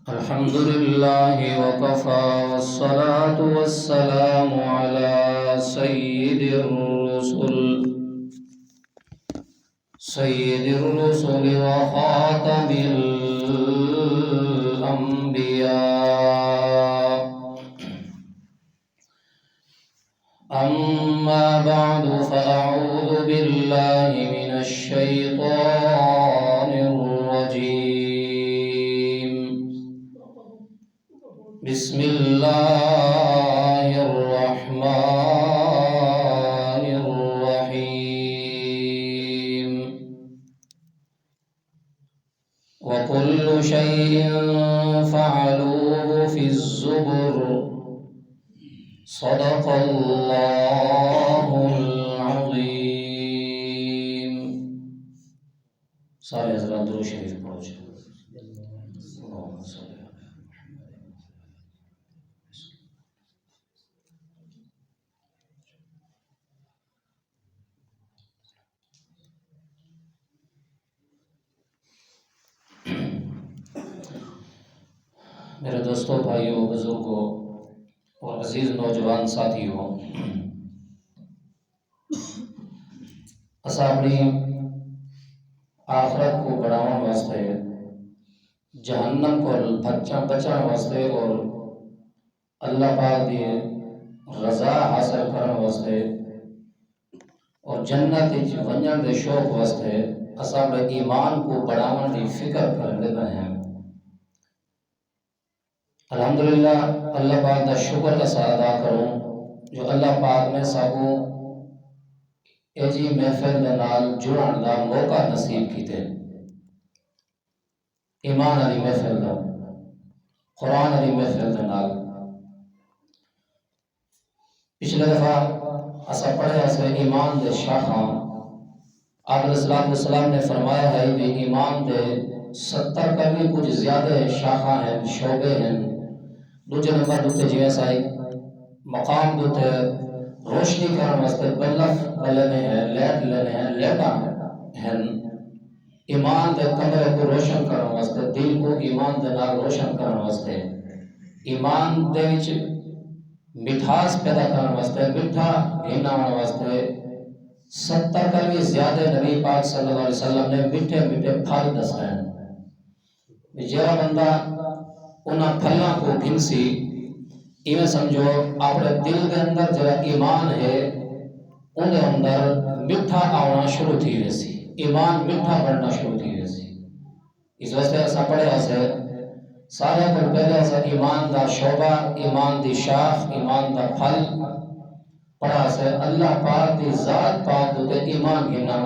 الحمد لله وكفى والصلاة والسلام على سيد الرسل وخاتم الأنبياء. أما بعد فأعوذ بالله من الشيطان الرجيم. بسم الله الرحمن الرحيم. وكل شيء فعلوه في الزبر. صدق الله العظيم. سارے حضرات درود شریف پڑھو. میرے دوستوں، بھائیوں، بزرگوں اور عزیز نوجوان ساتھیوں، اساں اپنی آخرت کو بڑھاؤن واسطے، جہنم کو بچان واسطے اور اللہ پاک دی رضا حاصل کرنے واسطے اور جنت وچ ونجن دے شوق واسطے اساں اپنے ایمان کو بڑھاؤن دی فکر کرنے پئے ہیں۔ الحمدللہ اللہ پاک دا شکر ادا کروں جو اللہ پاک نے سابو ایجی محفل دے نال جڑن دا موقع نصیب کیتے۔ ایمان علی محفل دا، قرآن علی محفل دے نال۔ پچھلے دفعہ اسا پڑھے اسے ایمان دے شاخاں۔ آپ علیہ السلام نے فرمایا ہے کہ ایمان دے 70 کا بھی کچھ زیادہ شاخاں ہیں، شعبے ہیں۔ دوجے نمبر دوتے جیویں سائی مقام دوتے روشنی کرنے واسطے بلف لینے ہیں، لیٹ لینے ہیں، لیٹاں ہیں۔ ایمان دے کمرے کو روشن کرنے واسطے، دل کو ایمان دے نال روشن کرنے واسطے، ایمان دے وچ مٹھاس پیدا کرنے واسطے، میٹھا گھنانے واسطے 70 کا بھی زیادہ نبی پاک صلی اللہ علیہ وسلم نے میٹھے میٹھے پھل دسے ہیں۔ جڑا بندہ انہاں پھلاں کو گھنسی، ایویں سمجھو اپنے دل دے اندر جڑا ایمان ہے ان دے اندر میٹھا آنا شروع تھی ویسی، ایمان میٹھا بننا شروع تھی ویسی۔ اس واسطے اساں پڑھیا سے سارے کو پہلے اساں ایمان دا شعبہ، ایمان دی شاخ، ایمان دا پھل پڑھا سے اللہ پاک دی ذات پاک دے ایمان گھننا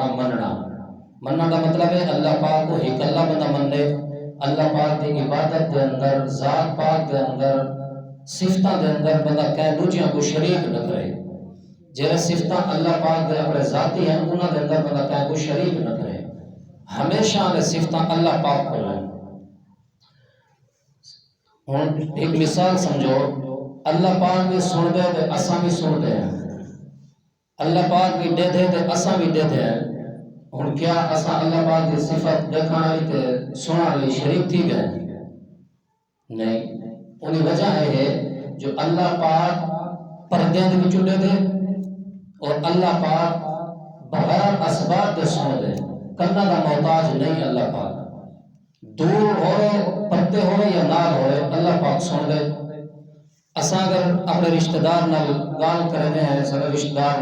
مننا کا مطلب ہے اللہ پاک کو ایک اللہ بندہ من لے، اللہ پاک دی عبادت دے اندر، ذات پاک دے اندر، صفتاں دے اندر بندہ کہیں دوجیاں کو شریک نہ کرے۔ جہاں صفتاں اللہ پاک دے اپنے ذاتی ہیں انہاں دے اندر بندہ کہیں کو شریک نہ کرے، ہمیشہ نے صفتاں اللہ پاک کو لیں۔ ایک مثال سمجھو، اللہ پاک بھی سن دے تے اساں بھی سن دے ہیں، اللہ پاک بھی دے دے تے اساں بھی دے دے ہیں۔ اور کیا اساں اللہ پاک کی صفت دیکھنے والی تے سننے والی شریک تھی گئے؟ نہیں۔ انہی وجہ ہے جو اللہ پاک پردے دے وچ دے دے اور اللہ پاک بغیر اسباب دے سن دے، کنا دا محتاج نہیں اللہ پاک۔ دور ہوئے، پردے ہوئے یا نال ہوئے، اللہ پاک سن دے۔ اساں اگر اپنے رشتہ دار نال گال کرنے ہیں، سارے رشتہ دار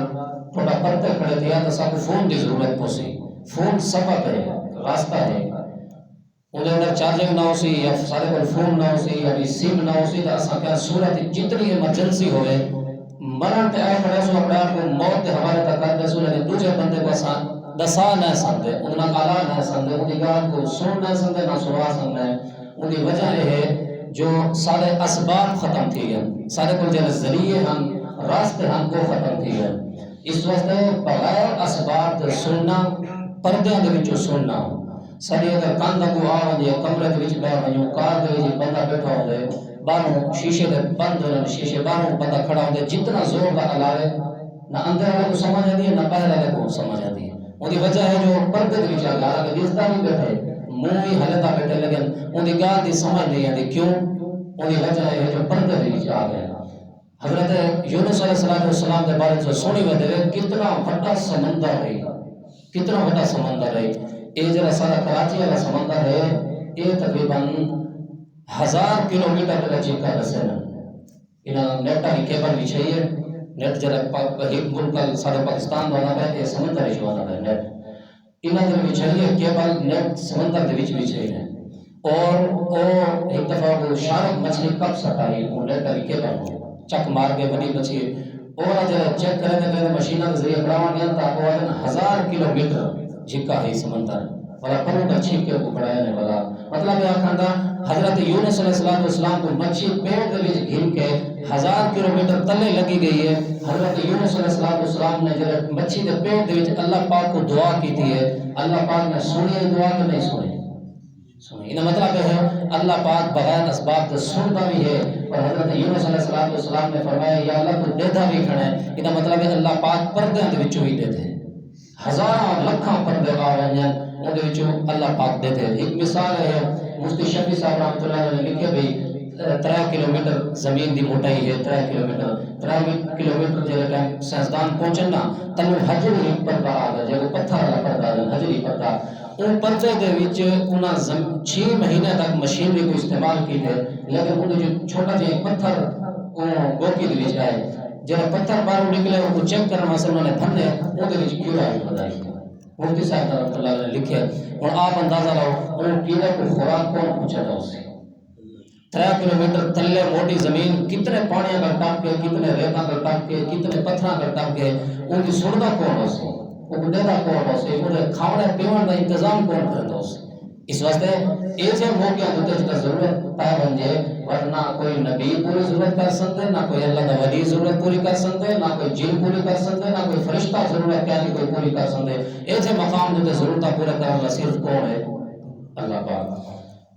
تھوڑا پردے کھڑے دیا تو سب فون دی ضرورت پوسی۔ فون سبب ہے، راستہ ہے۔ انہیں اندر چارجنگ نہ ہو سی یا سارے کو فون نہ ہو سی یا سم نہ ہو سی تو اساں کیا صورت جتنی ایمرجنسی ہوئے مرن تے آئے کھڑے سو اپنے آپ کو موت کے حوالے تک کر دے سو، لیکن دوسرے بندے کو اساں دسا نہ سکتے، انہیں آلا نہ سکتے، ان کی گال کو سن نہ سکتے، نہ سنا سکتے۔ ان کی وجہ یہ ہے جو سارے اسباب ختم تھی گئے، سارے کو جو ذریعے ہم راستے ہم کو ختم تھی گئے۔ اس واسطے بغیر اسباب دے سننا، پردے دے وچوں سننا۔ ساری اگر کاندھ کو آوندی ہے کمرے دے وچ بیٹھ ونجو، کار دے وچ بندہ بیٹھا ہوندے، باہروں شیشے دے بند ہوندے، شیشے باہروں بندہ کھڑا ہوندے، جتنا زور دا علاوے نہ اندر والے کو سمجھ آتی ہے نہ باہر والے کو سمجھ آتی ہے۔ وہ دی وجہ ہے جو پردے دے وچ آ کے دستا نہیں بیٹھے، منہ ہی ہلدا بیٹھے لیکن ان کی گال دی سمجھ نہیں آتی کیوں؟ ان کی وجہ ہے جو پردے بھی آ گئے. حضرت یونس علیہ السلام کے بارے میں سونی میں دے کتنا بڑا سمندر ہے، کتنا بڑا سمندر ہے. یہ جو سارا کراچی والا سمندر ہے یہ تقریباً 1000 کلومیٹر کا چیکا رسے نا. انہاں نیٹا کی کیبل بھی چاہیے نیٹ جرا ایک ملک سارے پاکستان والا ہے یہ سمندر ہے جو ہے نیٹ انہاں دے بھی چاہیے کیبل نیٹ سمندر دے وچ بھی چاہیے. اور ایک دفعہ وہ شارک مچھلی کب سٹائی وہ نیٹ کی کیبل کو چک مار کے بڑی مچھلی اور جب چیک کرنے کے مشینوں کے ذریعے بڑھاوا گیا تا وہ 1000 کلومیٹر جھکا ہے سمندر والا پروں کا چھپ کے کو بڑھایا نے والا مطلب یہ آکھندا حضرت یونس علیہ السلام کو مچھلی پیٹ دے وچ گھن کے 1000 کلومیٹر تلے لگی گئی ہے. حضرت یونس علیہ السلام نے جب مچھلی دے پیٹ دے وچ اللہ پاک کو دعا کی تھی ہے اللہ پاک نے سنی دعا کہ نہیں سنی سنی. یہ مطلب ہے اللہ پاک بغیر اسباب سے سنتا بھی ہے. اور حضرت یونس علیہ السلام نے فرمایا یا اللہ تو دیتا بھی کھڑا ہے. یہ مطلب ہے اللہ پاک پردے دے وچوں ہی دیتے ہزاراں لکھاں پردے آ رہے ہیں ان دے وچوں اللہ پاک دیتے. ایک مثال ہے مفتی شفیع صاحب رحمۃ اللہ علیہ نے لکھے بھئی 3 کلومیٹر زمین دی موٹائی ہے 3 کلومیٹر جے ٹائم سائنسدان پہنچنا تنو حجر ہی پردہ آ گیا جے پتھر والا پردہ حجری پردہ ان پردے دے وچ انہاں 6 مہینے تک مشینری کو استعمال کی ہے لیکن ان جو چھوٹا جہا پتھر گوکی دے وچ آئے جب پتھر باہر نکلے ان کو چیک کرنے واسطے انہوں نے بھرنے ان دے وچ کیڑا ہی بتائی مفتی صاحب رحمۃ اللہ علیہ نے لکھے. اور آپ اندازہ لاؤ ان کیڑے کو خوراک کون پہنچا تھا اسے 3 کلومیٹر تلے موٹی زمین کتنے پانی کا ٹپ کے کتنے ریتاں کا ٹپ کے کتنے پتھراں کا ٹپ کے ان کی سندا کون ہو سی وہ دیتا کون ہو سی انہیں کھانے پینے کا انتظام کون کرتا ہو سی. اس واسطے ایسے موقع ہوتے جتا ضرورت پائے بنجے ورنہ کوئی نبی پوری ضرورت کر سکتے نہ کوئی اللہ کا ولی ضرورت پوری کر سکتے نہ کوئی جن پوری کر سکتے نہ کوئی فرشتہ ضرورت کیا نہیں کوئی پوری کر سکتے. ایسے مقام جو ضرورتہ پورا کرنے والا صرف کون ہے اللہ پاک.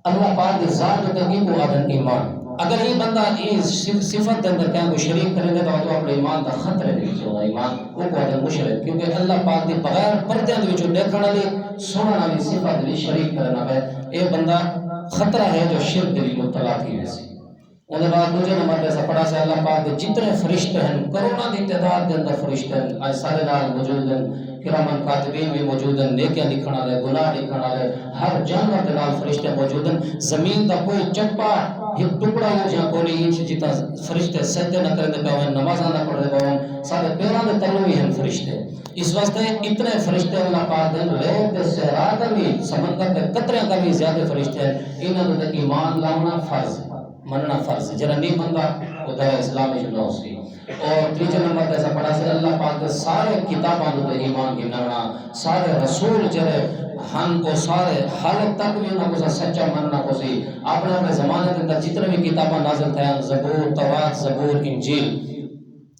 اللہ پاک کی ذات جو ہے وہ آدم ایمان اگر یہ بندہ اس صفت کے اندر کہیں کوئی شریک کریں گے تو اپنے ایمان کا خطرے دے ہوگا ایمان وہ کو آدم مشرک کیونکہ اللہ پاک کے بغیر پردے دے وچوں دیکھن والی سنن والی صفت دی شریک کرنا ہے یہ بندہ خطرہ ہے جو شرک دے مبتلا تھی ویسے. ان کے بعد دوسرے نمبر پہ پڑھا سے اللہ پاک کے جتنے فرشتے ہیں کروڑوں کی تعداد کے اندر فرشتے ہیں آج سارے نال موجود ہیں کرامن کاتبین بھی موجود ہیں نیکیاں لکھن والے گناہ لکھن والے ہر جانور کے نال فرشتے موجود ہیں. زمین کا کوئی چپا ایک ٹکڑا ہو جہاں کوئی انچ جتنا فرشتے سجدے نہ کرتے پے ہوئے نمازاں نہ پڑھتے پے ہوئے سارے پیراں دے تلے بھی ہیں فرشتے. اس واسطے اتنے فرشتے اللہ پاک دے ریت دے صحرا کا بھی سمندر کے قطرے کا بھی زیادہ فرشتے ہیں. انہاں دے ایمان لانا فرض مننا فرض ہے جرا نہیں بندہ وہ دائرہ اسلامی جو نہ ہو سی. اور تیسرے نمبر ایسا پڑھا سے اللہ پاک کے سارے کتاباں دے ایمان کی نانا سارے رسول جرے ہم کو سارے حالت تک بھی انہاں کو سچا مننا کو سی. اپنے زمانے کے اندر جتنے بھی کتاباں نازل تھے زبور تورات زبور انجیل.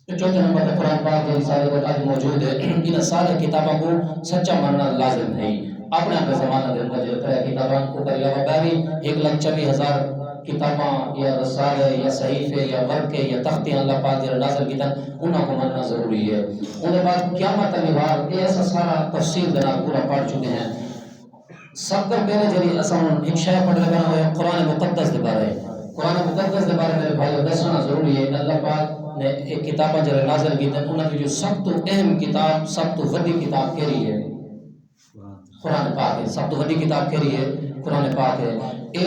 چوتھے نمبر پر قرآن پاک کے سارے کو آج موجود ہے ان سارے کتابوں کو سچا مننا لازم ہے. اپنے زمانے کے اندر جو ہے کتاباں کو کر علاوہ بیری 1,40,000 کتاباں یا رسالے یا صحیفے یا ورقے یا تختیاں اللہ پاک نے نازل کیتا انہاں کو مننا ضروری ہے. ان کے بعد قیامت کا نوار یہ ایسا سارا تفصیل دنا پورا پڑھ چکے ہیں. سب سے پہلے جڑی اساں ایک شے پڑھ لگا ہے قرآن مقدس کے بارے قرآن مقدس کے بارے میں بھائی دسنا ضروری ہے. اللہ پاک نے ایک کتاباں جڑے نازل کیتے انہاں کی جو سب تو اہم کتاب سب تو بڑی کتاب کیڑی ہے قرآن پاک ہے. سب تو بڑی کتاب کیڑی ہے قرآن پاک ہے. اے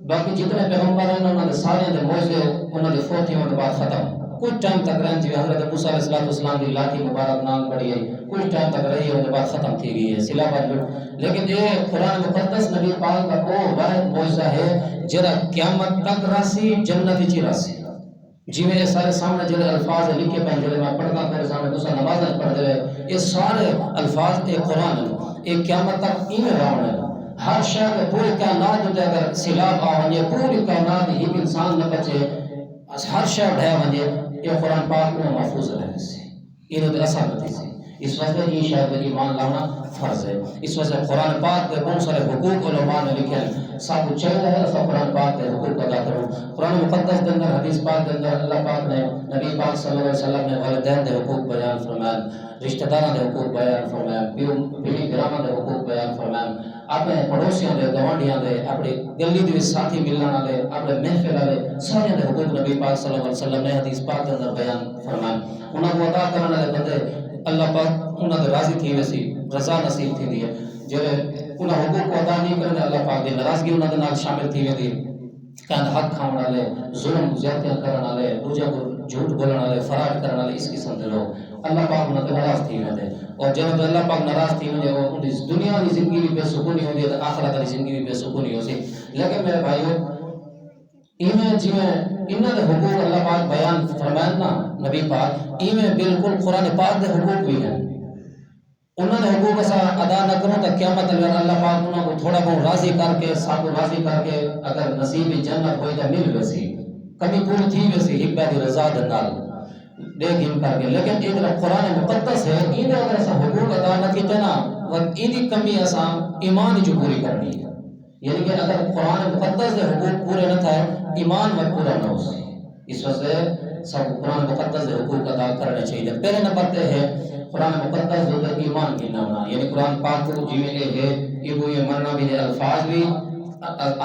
باقی جتنے پیغمبر ہیں انہوں نے سارے دے موجزے انہوں نے فوت ہونے کے بعد ختم کچھ ٹائم تک رہن جی حضرت موسیٰ علیہ السلام کی لاٹھی مبارک نام پڑی ہے کچھ ٹائم تک رہی ہے ان کے بعد ختم تھی گئی ہے سلا بعد. لیکن یہ قرآن مقدس نبی پاک کا وہ واحد موجزہ ہے جرا قیامت تک راسی جنت چی راسی. جی میں یہ سارے سامنے جڑے الفاظ لکھے پہ جڑے میں پڑھتا میرے سامنے دوسرا نماز پڑھ دے یہ سارے الفاظ ایک قرآن ہے ایک قیامت تک این راؤن ہے. ہر شہر میں پوری کائنات ہوتے اگر سیلاب آوانجے پوری کائنات ہی انسان نہ بچے ہر شہر ڈھیا وانجے یہ قرآن پاک میں محفوظ رہنے سے انہوں نے اثر نتی سے. اس وجہ یہ شہر میں ایمان لانا فرض ہے. اس وجہ قرآن پاک کے بہت سارے حقوق علماء نے لکھے ہیں سب چل رہے ہیں سب قرآن پاک کے حقوق حقوق ادا کرو. قرآن مقدس کے اندر حدیث پاک کے اندر اللہ پاک نے نبی پاک صلی اللہ علیہ وسلم نے والدین دے حقوق بیان فرمائے, رشتہ داراں دے حقوق بیان فرمائے, بیوی گراواں دے حقوق بیان فرمائے, اپنے پڑوسیاں دے, گوانڈیاں دے, اپنے گلی دے ساتھی ملن والے, اپنے محفل والے سارے دے حقوق نبی پاک صلی اللہ علیہ وسلم نے حدیث پاک کے اندر بیان فرمائے. انہاں کو ادا کرنے والے بندے اللہ پاک انہاں دے راضی تھی ویسی رضا نصیب تھی ہے. جڑے انہاں حقوق کو ادا نہیں کرنے اللہ پاک دی ناراضگی انہاں دے نال شامل تھی ویندی. کہن حق کھاون والے, ظلم زیادتیاں کرن والے, دوجے کو جھوٹ بولن والے, فراڈ کرن والے, اس قسم دے لوگ اللہ پاک انہاں تے ناراض تھی ویندے. اور جب اللہ پاک ناراض تھی ویندے او دی دنیا دی زندگی بھی بے سکونی ہوندی ہے تے آخرت دی زندگی بھی بے سکونی ہوسی. لیکن میرے بھائیو ایویں جویں انہاں دے حقوق اللہ پاک بیان فرمائے نا نبی پاک, ایویں بالکل قرآن پاک دے حقوق بھی ہیں. انہاں نے حقوق اسا ادا نہ کروں تو قیامت میں اللہ پاک انہاں کو تھوڑا بہت راضی کر کے, سب کو راضی کر کے اگر نصیب جنت ہوئی تو مل ویسی, کمی پوری تھی ویسی ایک بار رضا دے نال دیکھ ہم کر کے. لیکن ایک قرآن مقدس ہے, این اگر اسا حقوق ادا نہ کیتے نا وقت ایدی کمی اسا ایمان جو پوری کرنی ہے. یعنی کہ اگر قرآن مقدس دے حقوق پورے نہ تھے ایمان وقت پورا نہ ہو سی. اس وجہ سب قرآن مقدس دے حقوق ادا کرنے چاہیے. پہلے نمبر تے ہے قرآن مقدس جو ایمان کی نامنا, یعنی قرآن پاک کو جیویں ہے یہ وہ یہ مرنا بھی ہے. الفاظ بھی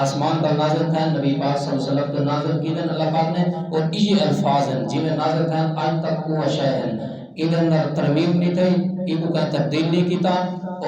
آسمان پر نازل تھے, نبی پاک صلی اللہ علیہ وسلم کو نازل کی دن اللہ پاک نے, اور یہ الفاظ ہیں جیویں نازل تھے آج تک وہ شے ہیں. ادھر اندر ترمیم نہیں تھی, ایک کا تبدیل نہیں کیتا,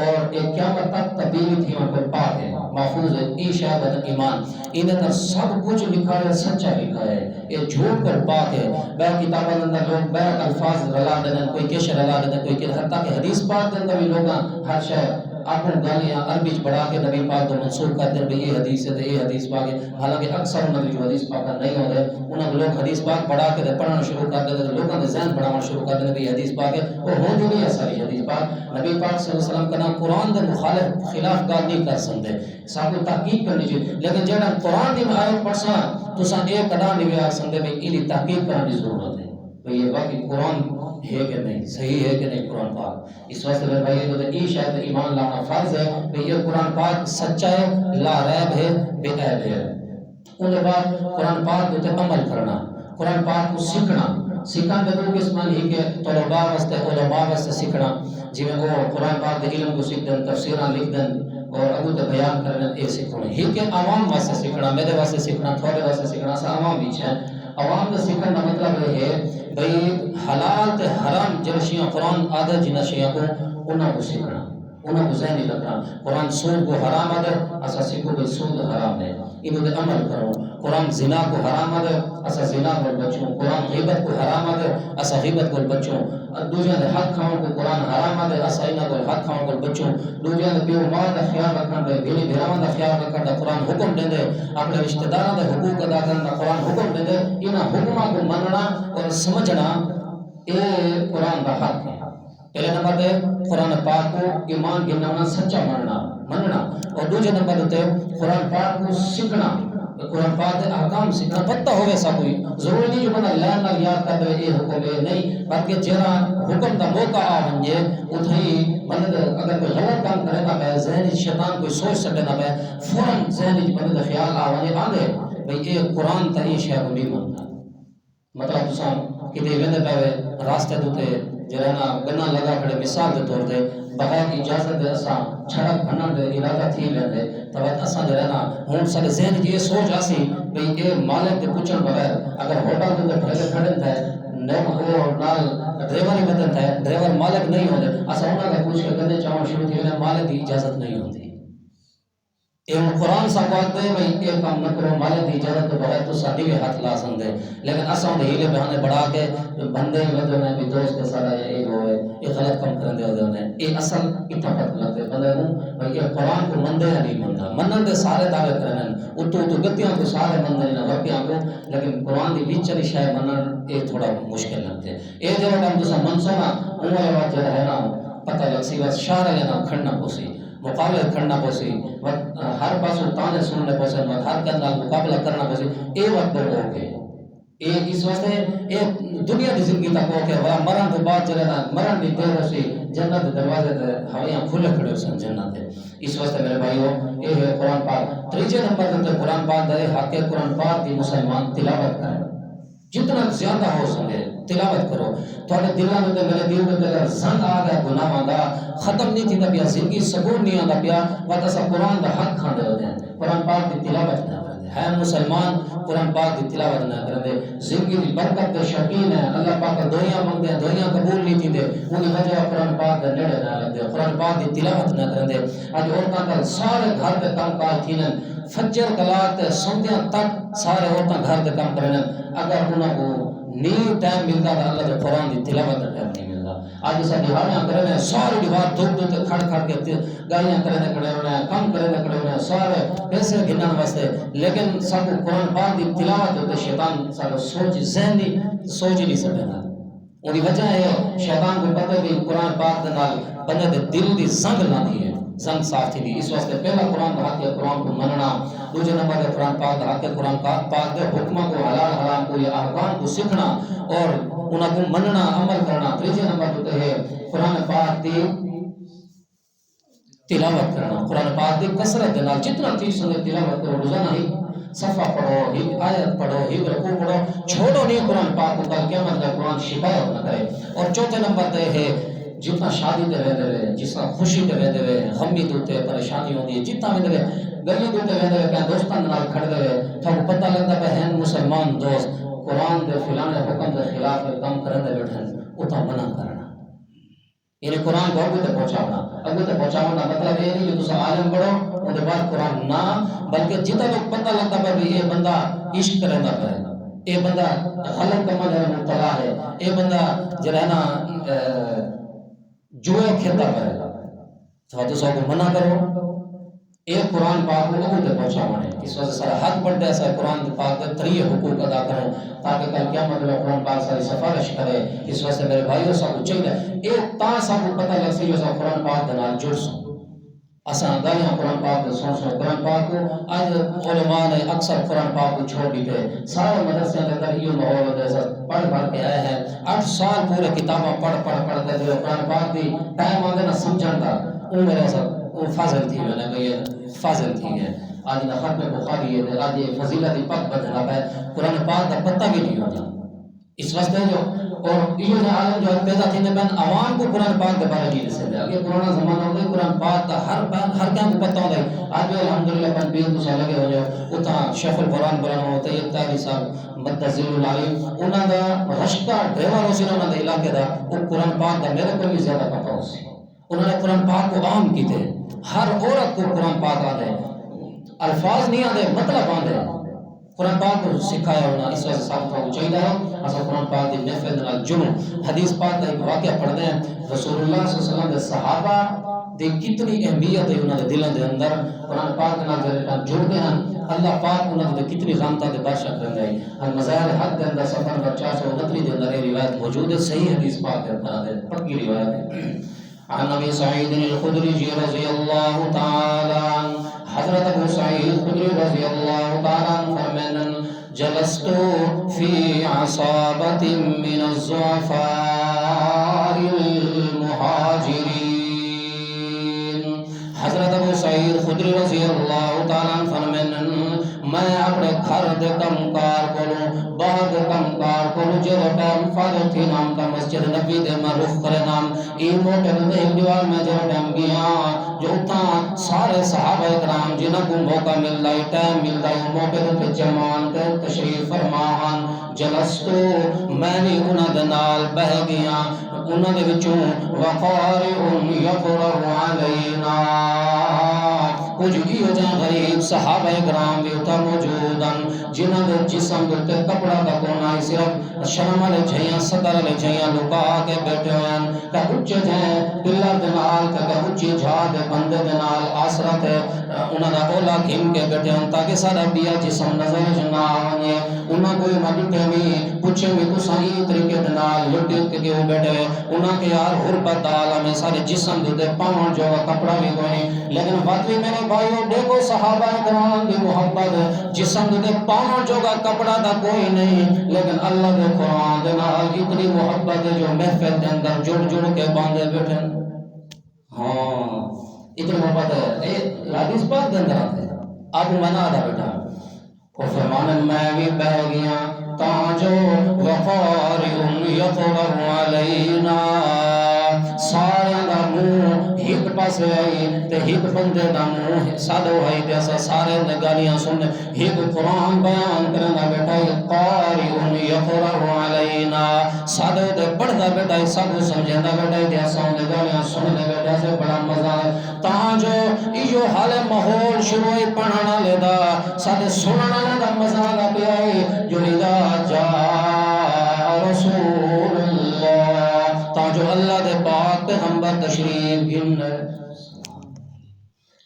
اور ایک قیامت تک تبدیلی تھی وہاں پر پاک ہے, محفوظ ہے. ای شاید ایمان ادھر اندر سب کچھ لکھا ہے, سچا لکھا ہے, یہ جھوٹ پر پاک ہے. بے کتابوں کے اندر لوگ بے الفاظ رلا دینا, کوئی کیش رلا دینا, کوئی کہ حتیٰ کہ حدیث پاک کے اندر بھی لوگ ہر شے اپنے گالیاں عربی بڑھا کے نبی پاک کو منسوخ کرتے ہیں. یہ حدیث ہے, یہ حدیث پاک ہے, حالانکہ اکثر انہوں نے جو حدیث پاک نہیں ہوتے انہوں لوگ حدیث پاک پڑھا کے پڑھنا شروع کر دیتے, لوگوں نے ذہن بڑھانا شروع کر دیتے یہ حدیث پاک ہے. وہ ہو جو نہیں ہے ساری حدیث پاک. نبی پاک صلی اللہ علیہ وسلم کا نام قرآن دے مخالف خلاف گال نہیں کر سکتے, سب کو تحقیق کرنی چاہیے. لیکن جہاں قرآن دی آیت پڑھسا تو سن ایک ادا نہیں آ سکتے بھائی یہ تحقیق کرنے کی ضرورت ہے بھائی یہ واقعی قرآن ہے کہ نہیں, صحیح ہے کہ نہیں قرآن پاک. اس واسطے میرے بھائی تو یہ شاید ایمان لانا فرض ہے کہ یہ قرآن پاک سچا ہے, لا ریب ہے, بے عیب ہے. ان کے بعد قرآن پاک کے عمل کرنا, قرآن پاک کو سیکھنا. سیکھنا کے دو قسم ہی کہ طلباء واسطے, علماء واسطے سیکھنا, جی میں وہ قرآن پاک کے علم کو سیکھ دیں, تفسیراں لکھ دیں اور اگو تے بیان کرنے یہ سیکھنا. ہی کہ عوام واسطے سیکھنا, میرے واسطے سیکھنا, تھوڑے واسطے سیکھنا, سا عوام بھی ہے. عوام کا سیکھنے کا مطلب یہ ہے بھئی حلال تے حرام جب شیعہ قرآن عادت جنہ شیعہ کو انہوں کو سیکھنا, انہوں کو ذہنی رکھنا. قرآن سود کو حرام عادت اسا سیکھو بھئی سود حرام ہے, انہوں نے عمل کرو. قرآن زنا کو حرام عادت اسا زنا کو بچوں. قرآن غیبت کو حرام عادت اسا غیبت کو بچوں. دوجہ دے حق کھاؤں کو قرآن حرام عادت اسا انہوں کو حق کھاؤں کو بچوں. دوجہ دے پیو ماں دا خیال رکھنا دے, بھیلی بھیراواں دا خیال رکھنا دا قرآن حکم دے دے. اپنے رشتہ داراں دے حقوق ادا کرنا دا قرآن حکم دے دے. انہاں حکماں کو مننا اور سمجھنا اے قرآن دا حق ہے. پہلے نمبر تے قرآن پاک کو ایمان کے نام سچا مننا, اور دوسرے نمبر تے قرآن پاک کو سیکھنا, قرآن پاک کے احکام سیکھنا. پتہ ہوئے سا کوئی ضروری نہیں جو بندہ لین نال یاد کر دے یہ حکم ہے نہیں, بلکہ جہاں حکم دا موقع آ ونجے اتھئی بندے اگر کوئی غلط کام کرے نہ پے, ذہنی شیطان کوئی سوچ سکے نہ پے, فوراً ذہنی بندے دا خیال آ ونجے آندے بھئی یہ قرآن تا یہ شے کو نہیں منتا. مطلب تساں کتے ویندے پے راستے دوتے جہاں گنا لگا کھڑے, مثال کے طور پہ بغیر اجازت دے اساں چھڑک بھنن دے ارادہ تھی ویندے تو اساں جہاں ہوں سارے ذہن یہ سوچ آسی بھئی یہ مالک دے پوچھن بغیر اگر ہوٹل دے ٹھیکے کھڑے تھے نال ڈرائیور ہی بدن تھے, ڈرائیور مالک نہیں ہوتے, اساں انہاں کا پوچھ کے گندے چاہوں شروع تھی ویندے مالک دی اجازت نہیں ہوتی. قرآن صاحب کہتے ہیں بھئی یہ کام نہ کرو, مالک دی اجازت کے بغیر تو ساڈی بھی ہاتھ لا سکتے. لیکن اساں دے ہیلے بہانے بڑھا کے بندے ودے نے بھی دوست کے سارا یہ ہوئے یہ غلط کام کرن دے ہوندے نے. یہ اصل اتفاق لگتے بندے نوں بھئی یہ قرآن کو مندے نہیں مندا. منن دے سارے دعوے کرن اتو گتیاں کو سارے مندے نہ ورتیاں کو, لیکن قرآن دی وچ والی شے منن یہ تھوڑا مشکل لگتے. اے جو ٹائم تساں منسونا اوہ بات جو ہے نا پتہ لگ سی بس شہر لینا کھڑنا پوسی, مقابلہ کرنا پوسی, ہر پاسوں تانے سننے پوسے, ہر کے اندر مقابلہ کرنا پوسی. اے وقت ہو گئے, اس واسطے یہ دنیا کی زندگی تک ہو کے مرن تو بعد چلے نا مرن بھی دیر اسی جنت دے دروازے تے ہویاں کھلے کھڑے ہو سن جنت دے. اس واسطے میرے بھائیو یہ ہے قرآن پاک. تیجے نمبر تے قرآن پاک دے حق قرآن پاک دی مسلمان تلاوت کرے جتنا زیادہ ہو سکے تلاوت کرو. تھوڑے دلاں تے میرے دل تے اگر زنگ آ گیا گناہاں دا ختم نہیں تھیندا پیا زندگی سکون نہیں آندا پیا ود اسا قرآن دا حق کھاندے ہو جائیں قرآن پاک دی تلاوت نہ کریں ہے مسلمان قرآن پاک دی تلاوت نہ کریں زندگی دی برکت دے شوقین ہے اللہ پاک دعائیاں منگدے ہیں دعائیاں قبول نہیں تھیندے انہی وجہ قرآن پاک دے نیڑے نہ لگدے قرآن پاک دی تلاوت نہ کریں. اج عورتاں دا سارے گھر دے کام کاج تھینن فجر کلاک تے سندیاں تک سارے عورتاں گھر دے کام کرن اگر انہاں کو نہیں ٹائم ملتا تو اللہ دے قرآن دی تلاوت دا ٹائم نہیں ملتا. آج اسا دیواریاں کرنے سارے دیوار دھوپ دھوپ کھڑ کھڑ کے گاڑیاں کرنے کھڑے ہونے کام کرنے کھڑے ہونے سارے پیسے گنن واسطے لیکن سب قرآن پاک دی تلاوت ہوتے شیطان سارا سوچ ذہن نہیں سوچ نہیں سکتا. ان کی وجہ ہے شیطان کو پتہ بھی قرآن پاک دے نال بندے دے دل دی زنگ لاندی ہے زنگ صاف تھی دی. اس واسطے پہلا قرآن دا حق ہے قرآن کو مننا. دوسرے نمبر دے قرآن پاک دا حق ہے قرآن پاک دے حکموں کو حلال حرام کو یا احکام کو سیکھنا اور انہاں کو مننا عمل کرنا. تیسرے نمبر تے ہے قرآن پاک دی تلاوت کرنا. قرآن پاک دی کثرت دے نال جتنا تھی سنے تلاوت کرو روزانہ ہی صفحہ پڑھو ہی آیت پڑھو ہی رکوع پڑھو چھوڑو نہیں قرآن پاک کو کل قیامت کا قرآن شکایت نہ کرے. اور چوتھے نمبر تے ہے جتنا شادی تے رہتے ہوئے جتنا خوشی تے رہتے ہوئے غمی تے پریشانی ہوتی ہے جتنا بھی گلی تے رہتے ہوئے کہیں دوستان نال کھڑے ہوئے تھا پتہ لگتا ہے ہیں مسلمان دوست قرآن دے فلانے حکم دے خلاف کام کرنے بیٹھے اتنا منع کرنا یعنی قرآن کو اگو تے پہنچانا مطلب یہ نہیں کہ تسا عالم بڑھو ان کے بعد قرآن نہ بلکہ جتنا لوگ پتہ لگتا ہے کہ یہ بندہ عشق کرنا پڑے یہ بندہ غلط کما جو مبتلا ہے یہ بندہ جو ہے نا جوئے کھیلتا پڑے تو سب کو منع کرو. ایک قرآن پاک کو لوگوں تے پہنچانے اس وجہ سے حق بڑھتا ہے قرآن پاک کے تریہ حقوق ادا کریں تاکہ کل قیامت میں قرآن پاک ساری سفارش کرے. اس وجہ سے میرے بھائیوں سب کو چاہیے ایک تا سب کو پتہ لگ سی جو سب قرآن پاک کے نال جڑ سو اساں گالیاں قرآن پاک کے سن قرآن پاک کو آج علماء نے اکثر قرآن پاک کو چھوڑ دیتے سارے مدرسے کے اندر یہ ماحول ہوتا ہے پڑھ پڑھ کے آئے ہیں 8 سال پورے کتابیں پڑھ کے جو قرآن پاک دی ٹائم آگے نہ سمجھن دا ان میرے ساتھ وہ فاضل تھی میں نے کہا یہ فاضل تھی ہے آج نہ ختم بخاری ہے آج یہ فضیلت پاک بدلا ہے قرآن پاک کا پتہ بھی نہیں ہوتا. اس واسطے جو اور یہ عالم جو پیدا تھی نے عوام کو قرآن پاک کے بارے میں سے دیا یہ پرانا زمانہ ہوتا ہے قرآن پاک کا ہر کیا کو پتہ ہوتا ہے. آج بھی الحمدللہ پن بیر تو سال لگے ہو جائے اتنا شیخ القرآن قرآن ہوتا ہے یہ تاری صاحب مدذل العلیم انہاں دا رشتہ ڈرائیور ہو سی انہاں دے علاقے دا وہ قرآن پاک دا میرے کو بھی زیادہ پتہ ہو سی انہوں نے قرآن پاک کو عام کی تھے ہر عورت کو قرآن پاک آدھے الفاظ نہیں آدھے مطلب آدھے قرآن پاک کو سکھایا ہونا. اس وجہ سے ثابت ہو چاہیے ہے اسا قرآن پاک دی محفل نال جڑو. حدیث پاک کا ایک واقعہ پڑھتے ہیں رسول اللہ صلی اللہ علیہ وسلم دے صحابہ دی کتنی اہمیت ہے انہاں دے دلوں دے اندر قرآن پاک نال جڑے جڑتے ہیں اللہ پاک انہاں دے کتنی رحمتاں دے بادشاہ کرندا ہے. المزار حق دے اندر سفر نمبر 429 دے اندر یہ روایت موجود ہے صحیح حدیث پاک کے اندر پکی روایت ہے. عن ابي سعيد الخدري رضي الله تعالى عنه حضرت ابو سعید الخدری رضی اللہ تعالیٰ عنہ فرمائن جلست فی عصابت من الضعفاء المہاجرین. حضرت ابو سعید الخدری رضی اللہ تعالیٰ عنہ فرمائن میں اپنے گھر دے کم کار کروں باہر دے کم کار کروں جو ٹائم فاضل تھی نام کا مسجد نبی دے میں رخ کرے نام این موٹے دے ایک دیوار میں جو ٹائم گیا جو اتنا سارے صحابہ اکرام جنہاں کو موقع مل رہا ہے ٹائم مل رہا ہے موقع دے جمان تے تشریف فرمان جلستو میں نے انہاں دے نال بہ گیا انہاں دے وچوں وقارئ یقرر علینا کچھ بھی ہو جائیں غریب صحابہ اکرام بھی اتنا موجودن جنہاں دے جسم دے کپڑا دا کونا صرف شرم والے جھیاں صدر والے جھیاں لکا کے بیٹھے ہوئے کہ اچھے جائیں پلر دے نال کہ اچھی جھا دے بندے دے نال آسرت ہے انہاں دا اولا گھم کے بیٹھے ہوئے تاکہ سارا بیا جسم نظر جنا آنے انہاں کوئی مدتے میں پوچھے میں تو صحیح طریقے دے نال لٹے کے وہ بیٹھے ہوئے انہاں کے یار غربت عالم میں سارے جسم دے پاؤں جو کپڑا بھی کوئی لیکن بات بھی میرے بھائیو دیکھو صحابہ کرام دی محبت جسم دے پاؤں جوگا کپڑا دا کوئی نہیں لیکن اللہ دے قرآن دے نال اتنی محبت ہے جو محفل دے اندر جڑ جڑ کے باندھے بیٹھے ہاں اتنی محبت ہے یہ حدیث پاک دے اندر آتے اب منا دا بیٹا وہ فرمانے میں بھی بہ گیا تاجو وقاری یطرر علینا سارے دا منہ ہک پاسے آئی تے ہک بندے دا منہ سادو آئی تے اسا سارے نے گالیاں سننے ہک قرآن بیان کرنا بیٹا قاری یطرر علینا سادو دے پڑھدا بیٹا سب سمجھندا بیٹا تے اسا نے گالیاں سننے بیٹا سے بڑا مزہ ہے تاجو ایو حال ماحول شروع پڑھنا لیدا سادے سننا دا مزہ دا پیائی جو اذا جاء رسول اللہ تاجو اللہ دے پاک پیغمبر تشریف گن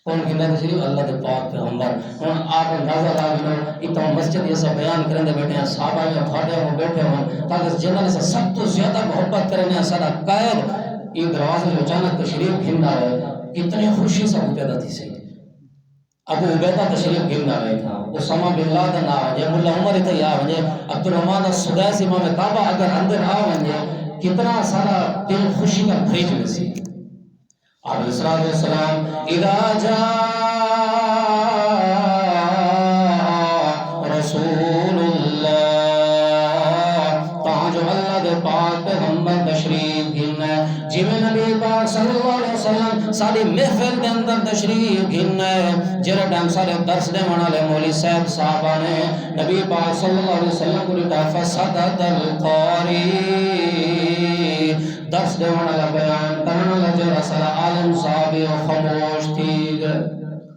کون گن تشریف اللہ دے پاک پیغمبر ہن آپ نظر آ گئے اتنا مسجد یہ سب بیان کرنے بیٹھے ہیں صحابہ میں تھوڑے ہو بیٹھے ہوں تاکہ جنہوں سے سب تو زیادہ محبت کرنے سارا قید یہ دروازے جو اچانک تشریف گن آئے کتنی خوشی سے پیدا تھی صحیح ابو عبیدہ تشریف گرنا رہے تھا اسامہ بن لادن آ ونجے ملا عمر تے آ ونجے عبدالرحمن السدیس امام کعبہ اگر اندر آ ونجے کتنا سارا دل خوشی کا بھری جو سی علیہ الصلوۃ والسلام اذا جاء رسول اللہ تاج اللہ دے پاک پیغمبر تشریف گرنا جی میں نبی پاک صلی اللہ علیہ وسلم ساری محفل کے اندر تشریف گھننا ہے جرا ٹائم سارے درس دے والے مولوی صاحب صحابہ نے نبی پاک صلی اللہ علیہ وسلم کو لکھا فسدد القاری درس دے والا بیان کرنا والا جرا سارا عالم صاحب و خاموش تھی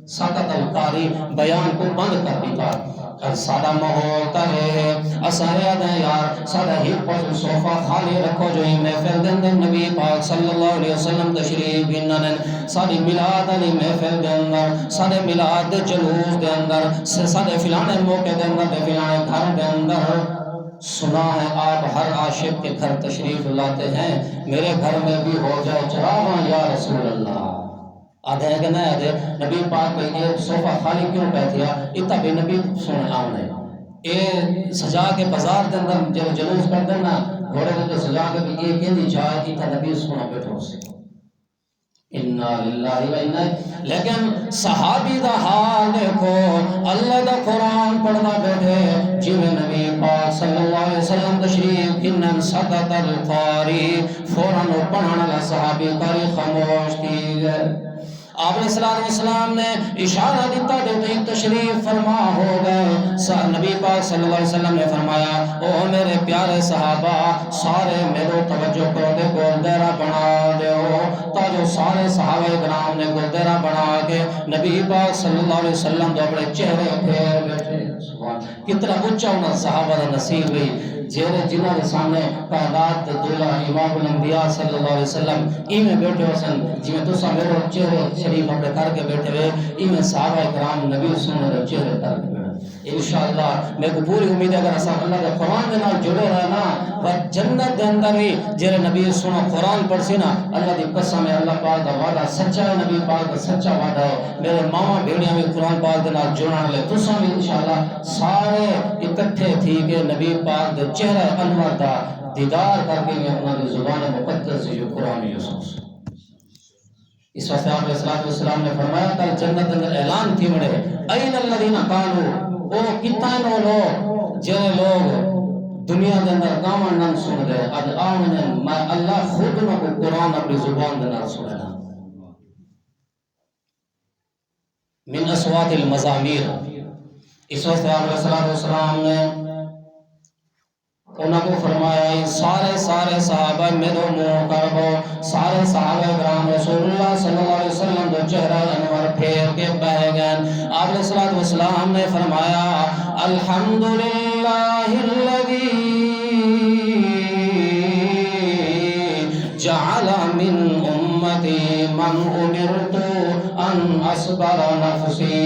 سادت القاری بیان کو بند کر دیتا سادہ ماحول ترے اسارے دیں یار سادہ ہی پاس صوفہ خالی رکھو جو ہی محفل دن دن نبی پاک صلی اللہ علیہ وسلم تشریف گنن ساری میلاد علی محفل دے اندر سارے میلاد دے جلوس دے اندر سارے فلانے موقع دے اندر فلانے گھر دے اندر سنا ہے آپ ہر عاشق کے گھر تشریف لاتے ہیں میرے گھر میں بھی ہو جائے چراغاں یا رسول اللہ آدھے ہیں کہ نہیں آدھے نبی پاک کو یہ صوفہ خالی کیوں بیٹھیا اتنا بھی نبی سنے آمنے اے سجا کے بازار دے اندر جب جلوس کر دینا گھوڑے دے سجا کے بھی یہ کہنی چاہے اتنا نبی سنا بیٹھو سے انا للہ و انا لیکن صحابی دا حال دیکھو اللہ دا قرآن پڑھنا بیٹھے جی میں نبی پاک صلی اللہ علیہ وسلم تشریف کنن سدت القاری فوراً پڑھنا لگا صحابی قاری خاموش کی آپ علیہ السلام نے اشارہ دیتا دیتے تشریف فرما ہو گئے نبی پاک صلی اللہ علیہ وسلم نے فرمایا او میرے پیارے صحابہ سارے میرے توجہ کرو دے گولدیرہ بنا دے ہو تاجو سارے صحابہ اکرام نے گولدیرہ بنا کے نبی پاک صلی اللہ علیہ وسلم دو اپنے چہرے پھیر بیٹھے کتنا اچھا ہونا صحابہ دا نصیب بھی جیرے جنہ کے سامنے قیادات دولہ امام الانبیاء صلی اللہ علیہ وسلم ایمیں بیٹھے حسن جی میں تو سا میرے چہرے شریف اپنے کر کے بیٹھے ہوئے ایمیں صحابہ اکرام نبی سننے دے چہرے کر کے بیٹھے انشاءاللہ میں کو پوری امید ہے اگر ایسا اللہ کے قرآن دے نال جڑے رہنا و جنت دے اندر بھی جیرے نبی سنو قرآن پڑھ سی نا اللہ دی قسم ہے اللہ پاک دا وعدہ سچا ہے نبی پاک دا سچا وعدہ ہے میرے ماما بھیڑیاں بھی قرآن پاک دے نال جڑنا لے تو سا بھی انشاءاللہ سارے اکٹھے تھی کہ نبی پاک دے چہرہ انور دا دیدار کر کے میں اپنا زبان مقدس جو قرآن یوسف اس واسطے آپ علیہ السلام نے فرمایا کل جنت اندر اعلان تھی مڑے این الذین قالوا او کتانو لوگ جن لوگ دنیا کے اندر کامن نام سن رہے اج آمن میں اللہ خود نہ کو قرآن اپنی زبان دے نال سننا من اصوات المزامیر اس واسطے آپ علیہ السلام نے انہوں کو فرمایا سارے صحابہ میرے منہ کربو سارے صحابہ اکرام رسول اللہ صلی اللہ علیہ وسلم دو چہرہ انور پھیر کے بہ گئے آپ علیہ السلام نے فرمایا الحمدللہ الذی جعل من امتی من امرت ان اصبر نفسی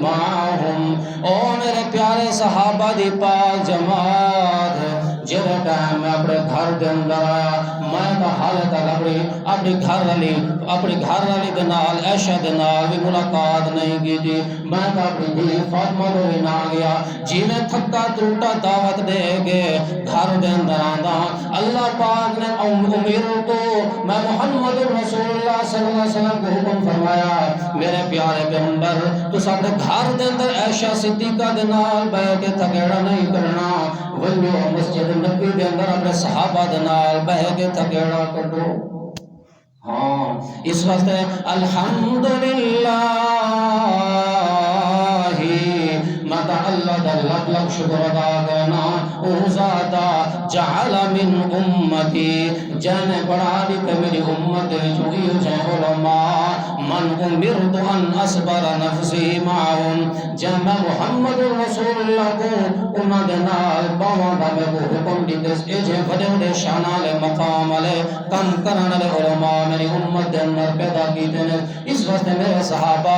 معہم او میرے پیارے صحابہ دی پاک جماعت جہاں ٹائم میں اپنے گھر دے اندر آیا میں تو حالت تک اپنی گھر والی دے نال عائشہ دے نال بھی ملاقات نہیں کی تھی میں تو اپنی بیوی فاطمہ کو بھی نہ گیا جی میں تھکا ٹوٹا دعوت دے کے گھر دے اندر آندا اللہ پاک نے امیر کو میں محمد رسول اللہ صلی اللہ علیہ وسلم کو حکم فرمایا میرے پیارے پیغمبر تو سب گھر دے اندر عائشہ صدیقہ دے نال بیٹھ کے تھکیڑا نہیں کرنا ونجو مسجد نبی دے اندر اپنے صحابہ دے نال بیٹھ کے تھکیڑا کرو ہاں اس واسطے الحمدللہ ماتا اللہ دا لگ لگ شکر ادا کرنا او ذاتا جعل من امتی جانے بڑھا دی کہ میری امت جو یہ جائے علماء من امرت ان اصبر نفسی معاون جب میں محمد رسول اللہ کو انہاں دے نال باواں دا میں کو حکم دیتے اے جے وڈے وڈے شان والے مقام والے کم کرن والے علماء میری امت دے اندر پیدا کیتے نے اس واسطے میرے صحابہ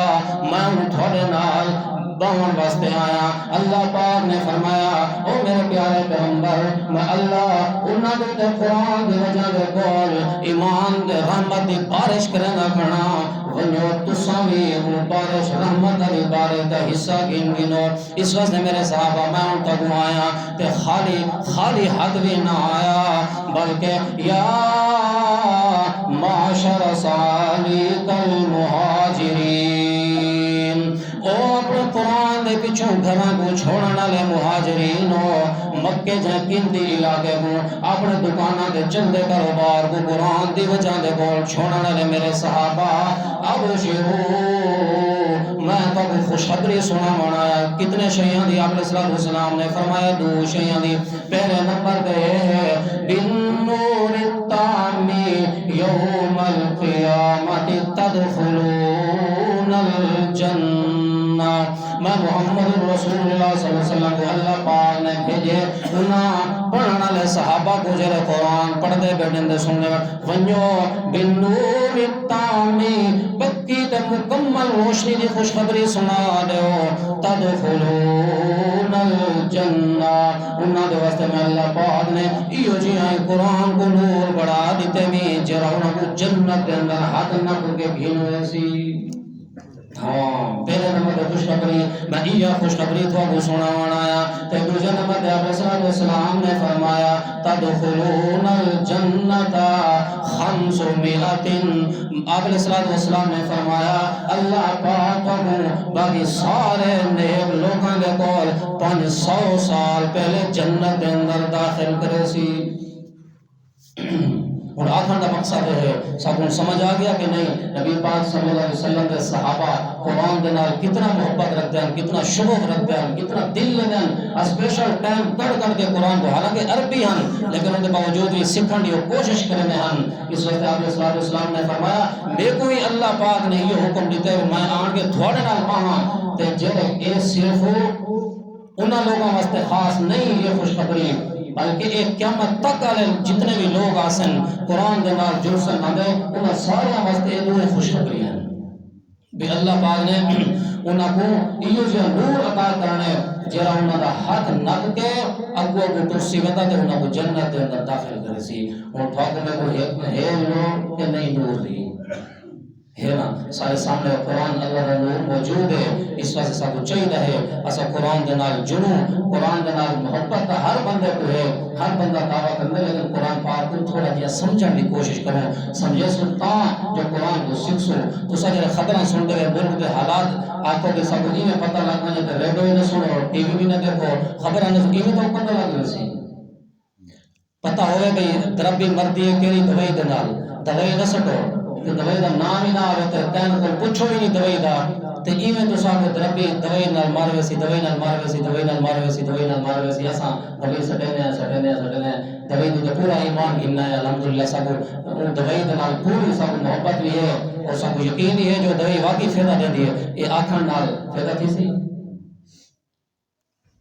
میں تھوڑے نال باون واسطے آیا اللہ پاک نے فرمایا او میرے پیارے پیغمبر میں اللہ انہاں دے قرآن دی وجہ دے کول ایمان دے رحمت دی بارش کرنا کھڑا ونجو تساں بھی وہ بارش رحمت دی بارش دا حصہ گنو اس واسطے میرے صحابہ میں ان تک آیا تے خالی ہاتھ بھی نہ آیا بلکہ یا معاشر سالک المہاجرین او اپنے قرآن دے پچھوں گھراں کو چھوڑن والے مہاجرین ہو مکے جہاں کندی علاقے کو اپنے دکاناں دے چندے کاروبار کو قرآن دی وجہ دے کول چھوڑن والے میرے صحابہ اب شروع میں تو خوشخبری سنا منایا کتنے شیاں دی آپ علیہ السلام نے فرمایا دو شیاں دی پہلے نمبر دے ہے بالنور التام یوم القیامت تدخلون الجنہ میں محمد رسول اللہ صلی اللہ علیہ وسلم کو اللہ پاک نے بھیجے انہاں پڑھنے والے صحابہ کو جڑے قرآن پڑھتے بیٹھے سننے ونجو بالنور التام پکی تے مکمل روشنی دی خوشخبری سنا دیو تدخلون الجنہ انہاں دے واسطے میں اللہ پاک نے ایو جی قرآن کو نور بڑھا دیتے میں جڑا انہاں کو جنت دے اندر ہاتھ نہ کر کے بھینو ایسی ہاں پہلے نمبر دے خوشخبری میں یہ خوشخبری تو کو سناوان آیا تے دوسرے نمبر دے آپ علیہ السلام نے فرمایا تدخلون الجنت 500 آپ علیہ السلام نے فرمایا اللہ پاک کو باقی سارے نیک لوگوں دے کول 500 سال پہلے جنت دے اندر داخل کرے سی اور آخر کا مقصد ہے سب کو سمجھ آ گیا کہ نہیں نبی پاک صلی اللہ علیہ وسلم کے صحابہ قرآن دے نال کتنا محبت رکھتے ہیں کتنا شوق رکھتے ہیں کتنا دل لگتے ہیں اسپیشل ٹائم کڑ کے قرآن کو حالانکہ عربی ہیں لیکن ان کے باوجود بھی سکھن کی کوشش کرنے ہیں اس وقت آپ علیہ السلام نے فرمایا میرے کو ہی اللہ پاک نے یہ حکم دیتے ہیں میں آن کے تھوڑے نال پاہاں تے جڑے اے صرف انہاں لوگوں واسطے خاص نہیں یہ خوشخبری بلکہ ایک قیامت تک والے جتنے بھی لوگ آسن قرآن دے نال جڑ سن آندے انہاں سارے واسطے یہ خوشخبری ہیں بھی اللہ پاک نے انہاں کو ایو جو نور عطا کرنے جڑا انہاں دا ہاتھ نپ کے اگوں کو کرسی ودا تے انہاں کو جنت دے اندر داخل کرے سی اور ٹھاک میں کوئی ہے نور کہ نہیں نور دی ہے نا سارے سامنے قرآن اللہ کا نور موجود ہے اس واسطے سب کو چاہیے ہے اسا قرآن دے نال جنوں قرآن دے نال محبت ہر بندے کو ہے ہر بندہ دعویٰ کرنے لیکن قرآن پاک کو تھوڑا جہا سمجھنے کی کوشش کرو سمجھے سلطان جو قرآن کو سکھو تو سارے خبریں سنتے ہوئے ملک کے حالات آپ کو سب کو میں پتہ لگنا ہے کہ ریڈیو نہ سنو ٹی وی بھی نہ دیکھو خبریں نہ سنو تو پتہ لگ سی پتہ ہوئے کہ دربی مردی ہے کیڑی دوائی دے نال دوائی نہ سٹو کہ دوائی دا نام ہی نہ آوے تے کہن کو پوچھو ہی نہیں دوائی دا تے ایویں تو ساکو دربی دوائی نال ماروے سی دوائی نال ماروے سی دوائی نال ماروے سی دوائی نال ماروے سی اساں دوائی سٹنے دوائی تو پورا ایمان گننا ہے الحمدللہ ساکو دوائی دے نال پوری ساکو محبت بھی ہے اور ساکو یقین بھی ہے جو دوائی واقعی فائدہ دیندی ہے یہ آکھن نال فائدہ تھی سی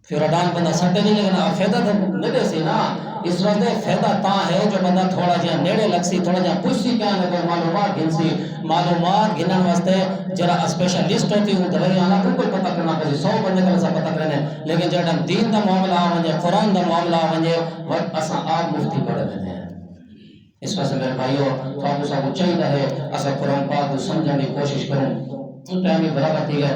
پھر اڈان بندہ سٹے نہیں لیکن فائدہ تو نہیں دے سی نا اس واسطے فائدہ تاں ہے جو بندہ تھوڑا جہا نیڑے لگ سی تھوڑا جہا پوچھ سی کیا ہے کوئی معلومات گھن سی معلومات گھنن واسطے جرا اسپیشلسٹ ہوتی ہوں دوائیاں نہ کوئی پتہ کرنا پڑے 100 بندے کا سب پتہ کرنے لیکن جڑا دین دا معاملہ ونجے قرآن دا معاملہ ونجے وقت اساں آپ مفتی پڑھ رہے ہیں اس واسطے میرے بھائیو تو سب چاہیے ہے اساں قرآن پاک کو سمجھنے کی کوشش کروں ٹائم برابر تھی ہے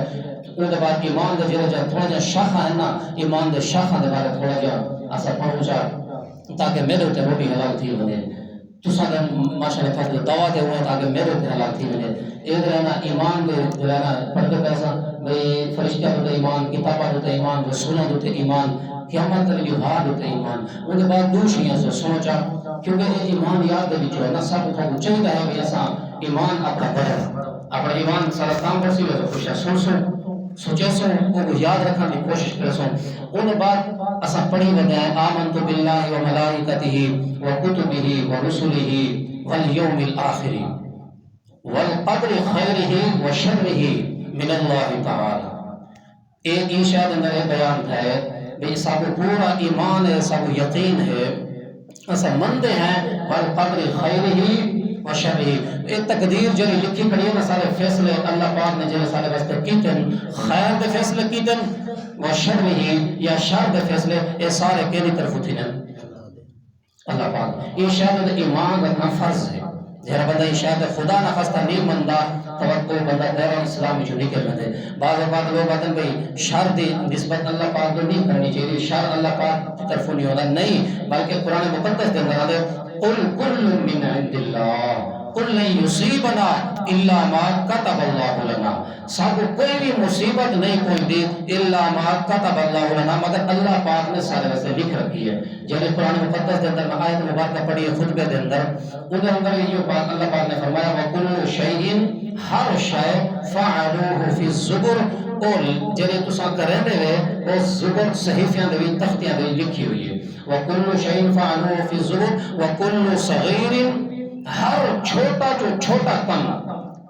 ان کے بعد ایمان دے جڑا تھوڑا جہا شاخہ ہے نا ایمان دے شاخہ دے بارے تھوڑا جہا اساں پہنچا تاکہ میرے تے روٹی حلال تھی ونے تساں دے ماشاءاللہ فضل دعا دے ہوئے تاکہ میرے تے حلال تھی ونے اے رہنا ایمان دے رہنا پڑھتے پیسہ بھئی فرشتہ تے ایمان کتاباں تے ایمان رسولاں تے ایمان قیامت تے جہاد تے ایمان ان کے بعد دوسریاں سے سوچا کیونکہ یہ ایمان یاد دے وچ ہے نا سب کو چاہیے ہے کہ اساں ایمان اپنا بڑھا اپنا ایمان سارا کام کرسی ہو تو خوش ہے سوچے سو کو یاد رکھنے کی کوشش کرے سو ان بعد اسا پڑھی ونے آمنت باللہ و ملائکتہ و کتبہ و رسلہ والیوم الآخر والقدر خیرہ و شرہ من اللہ تعالی ایک انشاء اندر بیان ہے بے سب پورا ایمان ہے سب یقین ہے اسا مندے ہیں والقدر خیرہ و شرہ یہ تقدیر جو لکھی پڑی ہے نا سارے فیصلے اللہ پاک نے جو سارے واسطے کیتن خیر دے فیصلے کیتن و شر ہی یا شر دے فیصلے یہ سارے کیلی طرف تھی نا اللہ پاک یہ شاید ایمان رکھنا فرض ہے جہاں بندہ شاید خدا نہ خستہ نہیں مندہ توقع بندہ دائرہ اسلام جو نکل رہے بعض اوقات لوگ آتے ہیں بھئی شر دی نسبت اللہ پاک کو نہیں کرنی چاہیے شر اللہ پاک کی طرف نہیں ہونا نہیں بلکہ قرآن مقدس دے اندر آدھے قل کل من عند اللہ قل لن یصیبنا الا ما کتب اللہ لنا سب کوئی بھی مصیبت نہیں پہنچتی الا ما کتب اللہ لنا مگر اللہ پاک نے سارے ویسے لکھ رکھی ہے جنہیں قرآن مقدس کے اندر آیت مبارکہ پڑھی ہے خطبے کے اندر ان اندر یہ بات اللہ پاک نے فرمایا وَكُلُّ شَيْءٍ ہر شے فَعَلُوهُ فِي الزُّبُرِ اور جنہیں تساں کریں دے وہ زبر صحیفیاں دے تختیاں دے لکھی ہوئی ہے وَكُلُّ شَيْءٍ فَعَلُوهُ فِي الزُّبُرِ وَكُلُّ صَغِيرٍ ہر چھوٹا جو چھوٹا کم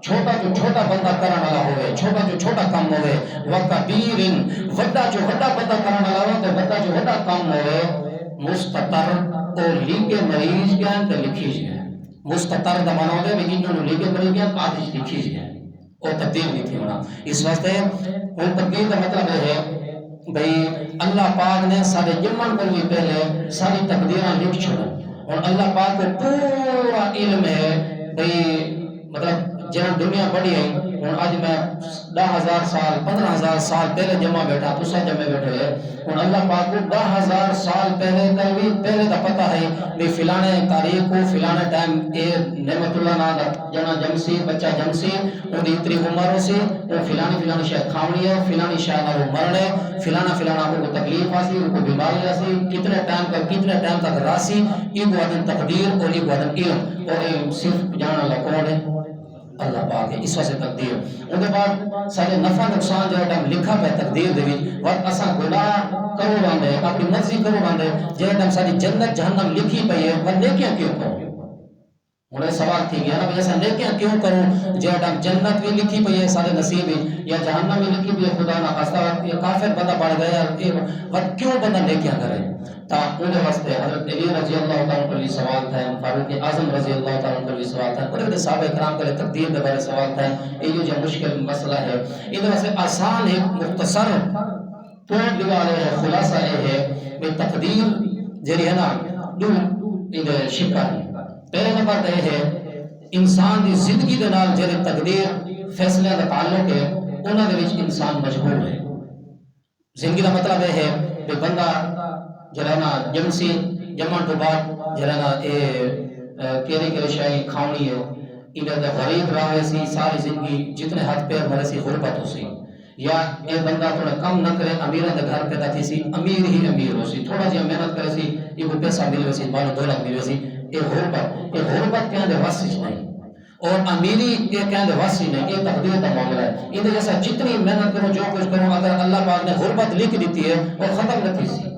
چھوٹا جو چھوٹا بندہ کرنے والا ہوئے چھوٹا جو چھوٹا کم ہوئے وَكَبِيرٍ وڈا جو وڈا بندہ کرنے والا ہوئے وڈا جو وڈا کم ہوئے مستطر اور لیگے مریض گئے تو لکھی جائے مستطر دا مانا ہوئے لیکن انہوں نے لیگے مریض گئے آدھش لکھی جائے اور تبدیل نہیں تھی ہونا اس واسطے وہ تبدیل کا مطلب ہے بھئی اللہ پاک نے سارے جمعن پر بھی پہلے ساری تقدیریں لکھ چھوڑا اور اللہ پاک کو پورا علم ہے بھئی مطلب جہاں دنیا بڑی ہے اور آج میں 10,000 سال 15,000 سال پہلے جمع بیٹھا تسا جمع بیٹھے ہیں اور اللہ پاک کو 10,000 سال پہلے دا پتہ ہے کہ فلانے تاریخ کو فلانے ٹائم اے نعمت اللہ نا جنا جمسی بچہ جمسی اور اتنی عمر سے وہ فلانی شاید کھاونی ہے فلانی شاید وہ مرنے فلانا کو تکلیف آسی ان کو بیماری آسی کتنے ٹائم تک راسی ایک وعدن تقدیر اور ایک وعدن علم اور صرف جانا اللہ کون ہے اللہ پاک ہے اس واسطے تقدیر ان کے بعد سارے نفع نقصان جو ٹائم لکھا پہ تقدیر دے وقت اساں گناہ کرو باندھے اپنی مرضی کرو باندھے جو ٹائم ساری جنت جہنم لکھی پئی ہے وہ نیکیاں کیوں کرو انہیں سوال تھی گیا نا ایسا نیکیاں کیوں کروں جو ٹائم جنت بھی لکھی پئی ہے سارے نصیب یا جہنم بھی لکھی پئی ہے خدا نہ خاصہ یا کافر بندہ بڑھ گیا وقت کیوں بندہ نیکیاں کرے تا انہیں واسطے حضرت علی رضی اللہ تعالیٰ پر سوال تھا فاروق اعظم رضی اللہ تعالیٰ پر سوال تھا اور صحابہ کرام کے تقدیر کے بارے سوال تھا یہ جو مشکل مسئلہ ہے ان واسطے آسان ہے مختصر پوائنٹ لگا رہے ہیں خلاصہ یہ ہے کہ تقدیر جڑی ہے نا دو شکا ہے پہلے نمبر یہ ہے انسان دی زندگی دے نال جڑی تقدیر فیصلے کا تعلق ہے انہاں دے وچ انسان مجبور ہے زندگی کا مطلب یہ ہے کہ بندہ جرانا جمسی جمعن تو بعد جرانا کیرے شاہی کھاؤنی ہے انہیں دے غریب رہے سی ساری زندگی جتنے ہاتھ پیر مرے سی غربت ہو سی یا اے بندہ تھوڑا کم نہ کرے امیران دے گھر پیدا تھی سی امیر ہی امیر ہو سی تھوڑا جی محنت کرے سی یہ کوئی پیسہ ملے سی مالو دولت ملے سی یہ غربت کہیں دے واسش نہیں اور امیری یہ کہیں دے واسی نہیں یہ تقدیر کا معاملہ ہے یہ جیسا جتنی محنت کرو جو کچھ کرو اگر اللہ پاک نے غربت لکھ دیتی ہے وہ ختم نہ تھی سی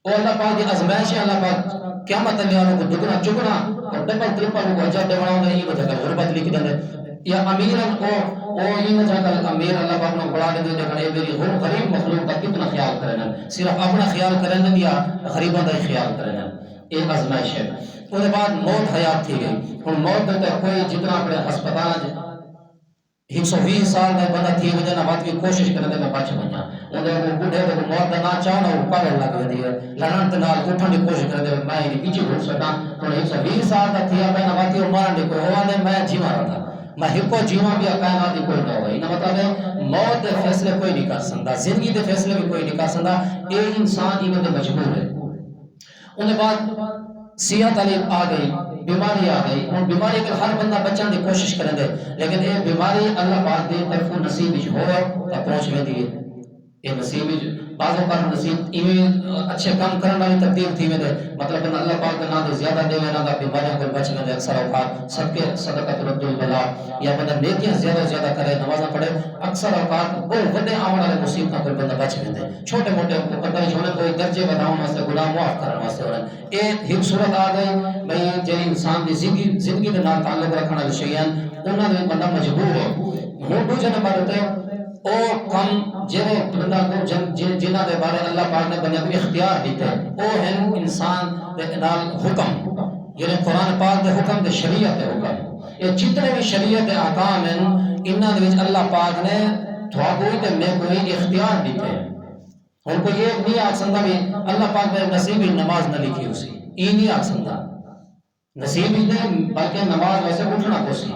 اور اللہ پاک دی ازمائش ہے اللہ پاک قیامت اللہ والوں کو دگنا چگنا اور ڈبل ٹرپل کو اجر دیوانا نہیں وجہ کر غربت لکھ دیں یا امیرن کو یہ وجہ کر امیر اللہ پاک نے بڑھا دے دے کہ میری غریب مخلوق کا کتنا خیال کرنا صرف اپنا خیال کرنا یا غریبوں کا خیال کرنا یہ آزمائش ہے. اس کے بعد موت حیات تھی گئی. ہوں موت تے کوئی جتنا اپنے ہسپتال 120 سال کا بندہ تھی وجہ نہ بات کی کوشش کرنے میں بچ ونجا. اندر بڈھے تے موت دا نہ چاہنا وہ پاگل لگ ویندی ہے. لڑن تے نال اٹھن دی کوشش کرے میں نہیں پیچھے گھٹ سکا. ہن 120 سال دا تھیا میں نہ بات کی مارن دی کوئی ہوا نے میں جیوا رہا تھا. میں ہکو جیوا بھی کائنات دی کوئی نہ ہوئی. نہ مطلب ہے موت دے فیصلے کوئی نہیں کر سکتا, زندگی دے فیصلے بھی کوئی نہیں کر سکتا. اے انسان ایویں دے مجبور ہے. ان کے بعد صحت علی آ گئی, بیماری آ گئی. اور بیماری کے ہر بندہ بچن کی کوشش کریں دے, لیکن یہ بیماری اللہ پاک دی طرف نصیب وچ ہوئے تو پہنچ ویندی ہے. یہ نصیب بعض اوقات نصیب ایویں اچھے کام کرنے والی تبدیل تھی ویندے. مطلب اللہ پاک دے نام دے زیادہ دے نہ دا بیماریاں کو بچ ویندے. اکثر اوقات صدقے صدقہ ترد البلا یا بندہ نیکیاں زیادہ زیادہ کرے, نمازاں پڑھے, اکثر اوقات بہت بڑے آنے والے مصیبتاں کوئی بندہ بچ ویندے. چھوٹے موٹے پتہ نہیں ہونے کوئی درجے بداؤں واسطے گناہ معاف کرنے واسطے ہونے. یہ ایک صورت آ گئی بھئی جڑی انسان دی زندگی دے نال تعلق رکھنے والی شیئاں انہاں دے بندہ مجبور ہے. ہن دوجے نمبر تے او کم جڑے بندہ کو جنہاں دے بارے اللہ پاک نے بندے کو اختیار دیتا ہے او ہیں انسان دے نال حکم, یعنی قرآن پاک دے حکم دے شریعت دے حکم. یہ جتنے بھی شریعت دے احکام ہیں انہاں دے وچ اللہ پاک نے تھوڑی تے میں کوئی اختیار دیتے ہیں. ہن کوئی یہ نہیں آکھ سکتا بھی اللہ پاک نے نصیب نماز نہ لکھی اسی, یہ نہیں آکھ سکتا. نصیب ہی نہیں بلکہ نماز ویسے اٹھنا کو سی,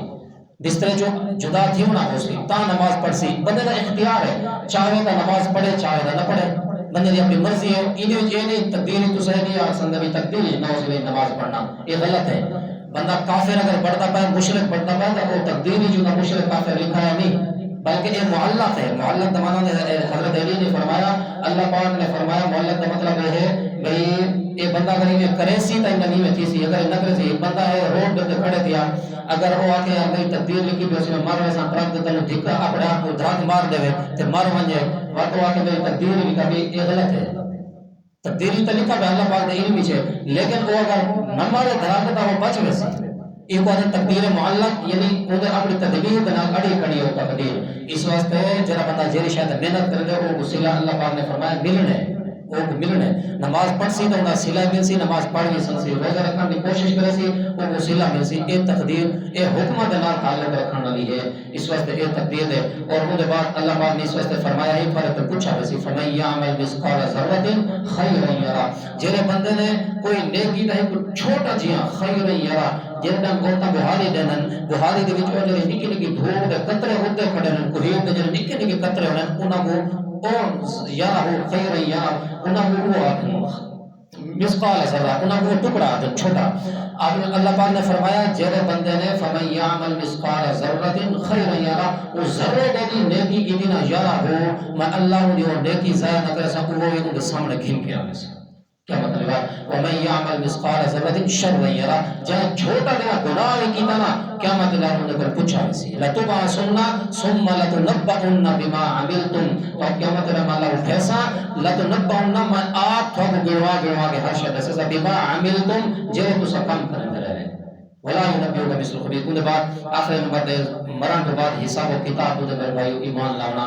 بسترے جو جدا تھی ہونا ہو سی تا نماز پڑھ سی. بندے کا اختیار ہے, چاہے تو نماز پڑھے چاہے تو نہ پڑھے, بندے کی اپنی مرضی ہے. انہیں تقدیر تو صحیح نہیں آ سکتا بھی تقدیر نہ ہو نماز پڑھنا, یہ غلط ہے. بندہ کافر اگر پڑھتا پائے مشرک پڑھتا پائے تو وہ تقدیر ہی جو نہ مشرک کافر لکھا ہے نہیں, بلکہ یہ معلق ہے. معلق دمانا نے حضرت علی نے فرمایا, اللہ پاک نے فرمایا معلق کا مطلب یہ ہے بھئی یہ بندہ اگر یہ کرے سی تو نہیں میں تھی سی, اگر نہ کرے سی بندہ ہے روڈ پہ کھڑے دیا اگر وہ آ کے میری تقدیر لکھی بھی اس میں مر ویسا ٹرک دے تینوں دھکا اپنے آپ کو دھاک مار دے تو مر ونجے وہ آ کے میری تقدیر لکھا بھی یہ غلط ہے. تقدیر تو لکھا بھی اللہ پاک دے علم ہے, لیکن وہ اگر نہ مارے دھاک تو وہ بچ ویسی. یہ کو تقدیر معلق یعنی وہ اپنی تدبیر کے نال اڑی کھڑی ہو تقدیر. اس واسطے جڑا بندہ جیری شاید محنت کر دے وہ وسیلہ اللہ پاک نے فرمایا ملنے وہ ملنے. نماز پڑھ سی تو انہیں سلا مل سی, نماز پڑھ بھی سن سی, روزہ رکھنے کی کوشش کرے سی وہ وسیلہ مل سی. یہ تقدیر یہ حکمت کے نال تعلق رکھنے والی ہے, اس واسطے یہ تقدیر ہے. اور وہ بعد اللہ پاک نے اس واسطے فرمایا ہی پر پوچھا ویسی فمن یعمل مثقال ذرۃ خیرا یرا, جڑے بندے نے کوئی نیکی دا کوئی چھوٹا جہا خیرا یرا جن ٹائم عورتاں بہاری دینن, بہاری دے وچ او جڑے نکے نکے دھوپ دے قطرے ہوتے کھڑے نے, کوئی دے جڑے نکے نکے قطرے ہونے انہاں کو اور یا ہو خیر یا انہاں کو مثقال ذرہ انہاں کو ٹکڑا دے چھوٹا. اب اللہ پاک نے فرمایا جڑے بندے نے فمن یعمل مثقال ذرۃ خیرا یرا, وہ ذرے دی نیکی کی دینا یرا ہو میں اللہ نے وہ نیکی ضائع نہ کرے سکوں وہ ان کے سامنے گھن کے آوے سے. کیا مطلب ہے ومن یعمل مثقال ذرۃ شرا یرا, جہاں چھوٹا دینا گناہ کیتا نا کیا مطلب ہے انہوں نے پوچھا ویسی لتبعثن ثم لتنبؤن بما عملتم, تو کیا مطلب ہے اللہ اٹھیسا لتنبؤن میں آپ تھوڑا گنوا کے ہر شد سے بما عملتم جو تسا کام کرنے رہے ولا ينبئك مثل خبير. ان بعد آخر نمبر دے مرن تو بعد حساب و کتاب دے میرے بھائیو ایمان لانا.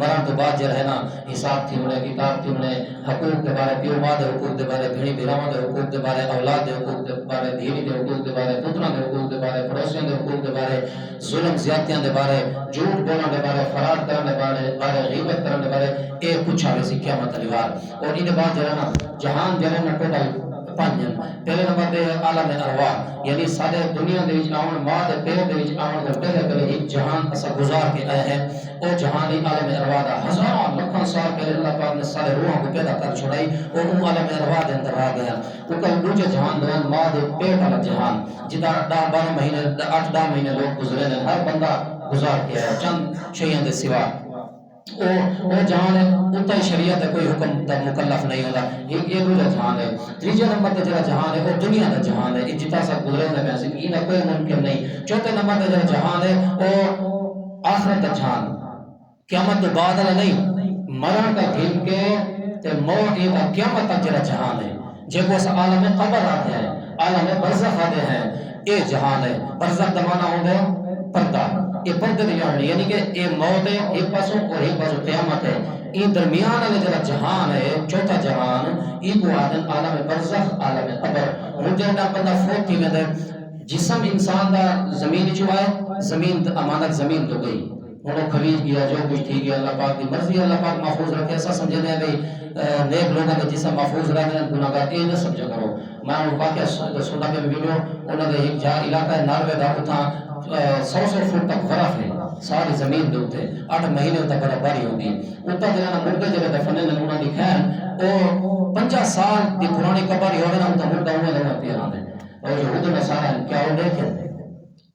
مرن تو بعد جو ہے نا حساب تھی انہیں کتاب تھی انہیں حقوق کے بارے, پیو ماں دے حقوق دے بارے, بھیڑی بھیراواں دے حقوق دے بارے, اولاد دے حقوق دے بارے, دھیری دے حقوق دے بارے, پتراں دے حقوق دے بارے, پڑوسیاں دے حقوق دے بارے, ظلم زیادتیاں دے بارے, جھوٹ بولنے دے بارے, فرار کرنے دے بارے, غیبت کرنے دے بارے, اے پوچھا ویسی قیامت والی بار. اور ان بعد جو ہے نا جہان جو ہے نا ٹوٹل پانچ. پہلے نمبر تے عالم ارواح یعنی سارے دنیا دے وچ آون ماں دے پیر دے وچ آون دے پہلے ایک جہان اسا گزار کے آئے ہیں. او جہان عالم ارواح دا ہزاروں لاکھاں سال پہلے اللہ پاک نے سارے روحاں کو پیدا کر چھڑائی اور وہ عالم ارواح دے اندر آ گیا. وہ کل دوجے جہان دے ماں دے پیٹ والا جہان جدا 10-12 مہینے 8-10 مہینے لوگ گزرے نے, ہر بندہ گزار کے آیا چند شیئاں دے سوا. وہ جہان ہے اتنا ہی شریعت ہے, کوئی حکم دا مکلف نہیں ہوتا. یہ دوجا جہان ہے. تیجے نمبر تے جڑا جہان ہے وہ دنیا دا جہان ہے, جتا سا گزرے نے میں سے یہ کوئی ممکن نہیں. چوتھے نمبر تے جڑا جہان ہے وہ آخرت دا جہان, قیامت تو بعد والا نہیں, مرن کا گھن کے تے موت یہ دا قیامت تک جڑا جہان ہے. جب وہ عالم قبر آتے ہیں, عالم برزخ آتے ہیں, یہ جہان ہے. برزخ دا معنی ہوتا ہے پردہ, یہ پردے دی جہان یعنی کہ یہ موت ہے ایک پاسوں اور ایک پاسوں قیامت ہے. یہ درمیان والے جڑا جہان ہے چوتھا جہان یہ کو آدم عالم برزخ عالم قبر مجھے نہ بندہ فوت تھی میں جسم انسان دا زمین چ آئے زمین امانت زمین تو گئی انہوں خلیج گیا جو کچھ تھی گیا اللہ پاک کی مرضی اللہ پاک محفوظ رکھے ایسا سمجھے نہیں بھئی نیک لوگوں کے جسم محفوظ رکھنے گناہگار یہ نہ سمجھا کرو میں ان واقعہ سننا کے ویڈیو انہوں نے ایک جہاں علاقہ ہے ناروے دا اتنا 100 فٹ تک برف ہے ساری زمین دے اوتے 8 مہینے تک برفباری ہوگی اتنا جہاں مردے جڑے دفنے نے انہوں نے دکھائیں او 50 سال دی پرانی قبر ہی ہوگا نا اتنا مردہ ہوئے لوگوں پہ آنے اور یہود نصارہ ہیں کیا وہ دیکھیں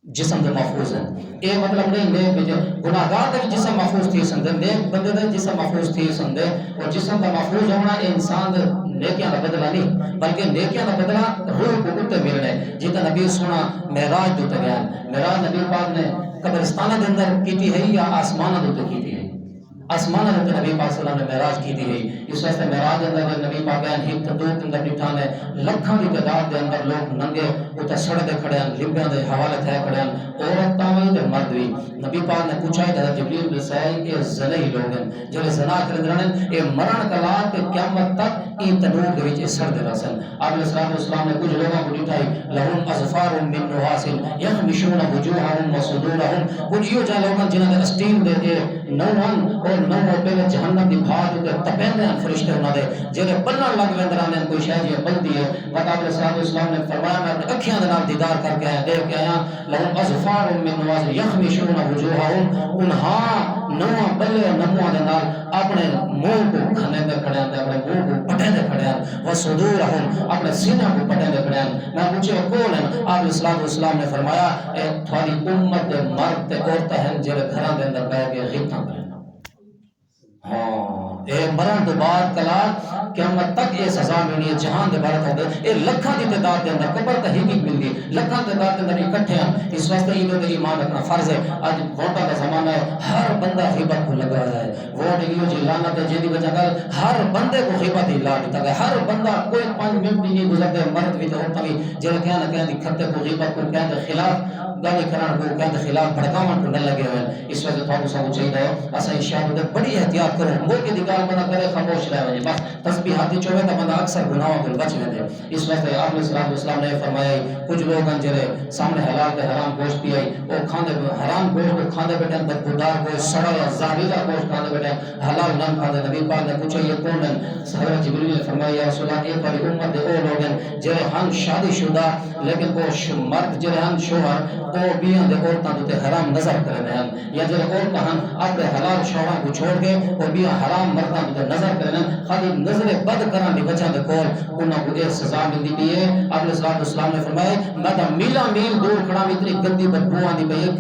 جسم دے محفوظ ہیں یہ مطلب نہیں نیک بجے گناہگار دے جسم محفوظ تھی سندے نیک بندے دے جسم محفوظ تھی سندے اور جسم دا محفوظ ہونا انسان دے نیکیاں دا بدلہ نہیں بلکہ نیکیاں دا بدلہ روح کو اتے ملنے جیتا نبی سنا معراج دوتے گیا معراج نبی پاک نے قبرستانہ دے اندر کیتی ہے یا آسمانہ دوتے کیتی ہے آسمانہ دوتے نبی پاک صلی اللہ علیہ وسلم نے معراج کیتی ہے اس واسطے معراج اندر نبی پاک گئے ہی تندور کے اندر بٹھانے لکھاں دی تعداد دے اندر لوگ ننگے اتنے سڑے دے کھڑے ہیں لمبیاں دے حوالے تھے کھڑے ہیں عورتاں بھی تے مرد بھی نبی پاک نے پوچھا ہے حضرت جبریل نے سائے کہ زنے ہی لوگ ہیں جو زنا کرن رہنے اے مرن کلا تے قیامت تک این تنور دے وچ سڑ دے رسن آپ علیہ السلام نے کچھ لوگوں کو دکھائی لہم اظفار من نحاس یخمشون وجوہہم وصدورہم کچھ یوں جا لوگاں جنہاں دے اسٹیم دے دے نوہن اور نوہ پہلے جہنم دی بھاج تے تپیندے ہیں فرشتے انہاں دے جڑے بلن لگ ویندرانے کوئی شے جی بلدی ہے آپ علیہ السلام نے فرمایا میں اپنی اکھیاں دے نال دیدار کر کے دیکھ کے آیا لہم اظفار من نحاس یخمشون وجوہہم انہاں نوہ بلے نموہ دے نال اپنے منہ کو کھانے دے کھڑے ہیں اپنے منہ کو پٹے دے کھڑے ہیں وصدورہم اپنے سینہ کو پٹے دے کھڑے ہیں میں پوچھے کون ہیں آپ علیہ السلام نے فرمایا اے تھوڑی امت دے مرد تے عورتیں ہیں جڑے گھراں دے اندر بیٹھ کے غیبتاں کریں ہاں اے مرن تو بعد کلا قیامت تک یہ سزا ملنی ہے جہان دے بارے ہوگا اے لکھاں دی تعداد دے اندر قبر تحقیق مل گئی لکھاں دی تعداد دے اندر اکٹھے ہیں اس واسطے ایمان تے ایمان رکھنا فرض ہے آج ووٹاں دا زمانہ ہے ہر بندہ غیبت کو لگا رہا ہے ووٹ ایو جی لعنت ہے جی وجہ کر ہر بندے کو غیبت ہی لا دیتا ہے ہر بندہ کوئی 5 منٹ بھی نہیں گزرتے مرد بھی تے عورت بھی جڑے کہنا کہ دی کھتے کو غیبت کو کہتے خلاف گالی کران کو کہتے خلاف بھڑکاون کو نہ لگے ہوئے اس وجہ تو سب چاہیے اسا انشاءاللہ بڑی احتیاط کرو ملک دی گل بنا کرے خاموش رہے وجے بس تسبیحات چوے تے بندہ اکثر گناہوں کو بچ ویندے اس واسطے آپ علیہ السلام نے فرمایا کچھ لوگ ہیں جڑے سامنے حلال تے حرام گوشت پی آئی او کھاندے حرام گوشت کو کھاندے بیٹھے بدبودار گوشت سڑا یا زہریلا گوشت کھاندے بیٹھے حلال نہ کھاندے نبی پاک نے پوچھا یہ کون ہیں حضرت جبریل نے فرمایا یا رسول اللہ ایک بڑی امت دے او لوگ ہیں جڑے ہن شادی شدہ لیکن وہ مرد جڑے ہن شوہر او بیاں دے عورتاں تے حرام نظر کرنے ہیں یا جڑے عورتاں ہن اپنے حلال شوہراں کو چھوڑ کے او بیاں حرام مرداں تے نظر کرنے خالی نظر بد کرن دی وجہ دے کول انہاں کو یہ سزا ملدی پئی ہے آپ علیہ السلام نے فرمایا میں تے میلاں میل دور کھڑا اتنی گندی بدبو آندی پئی ہے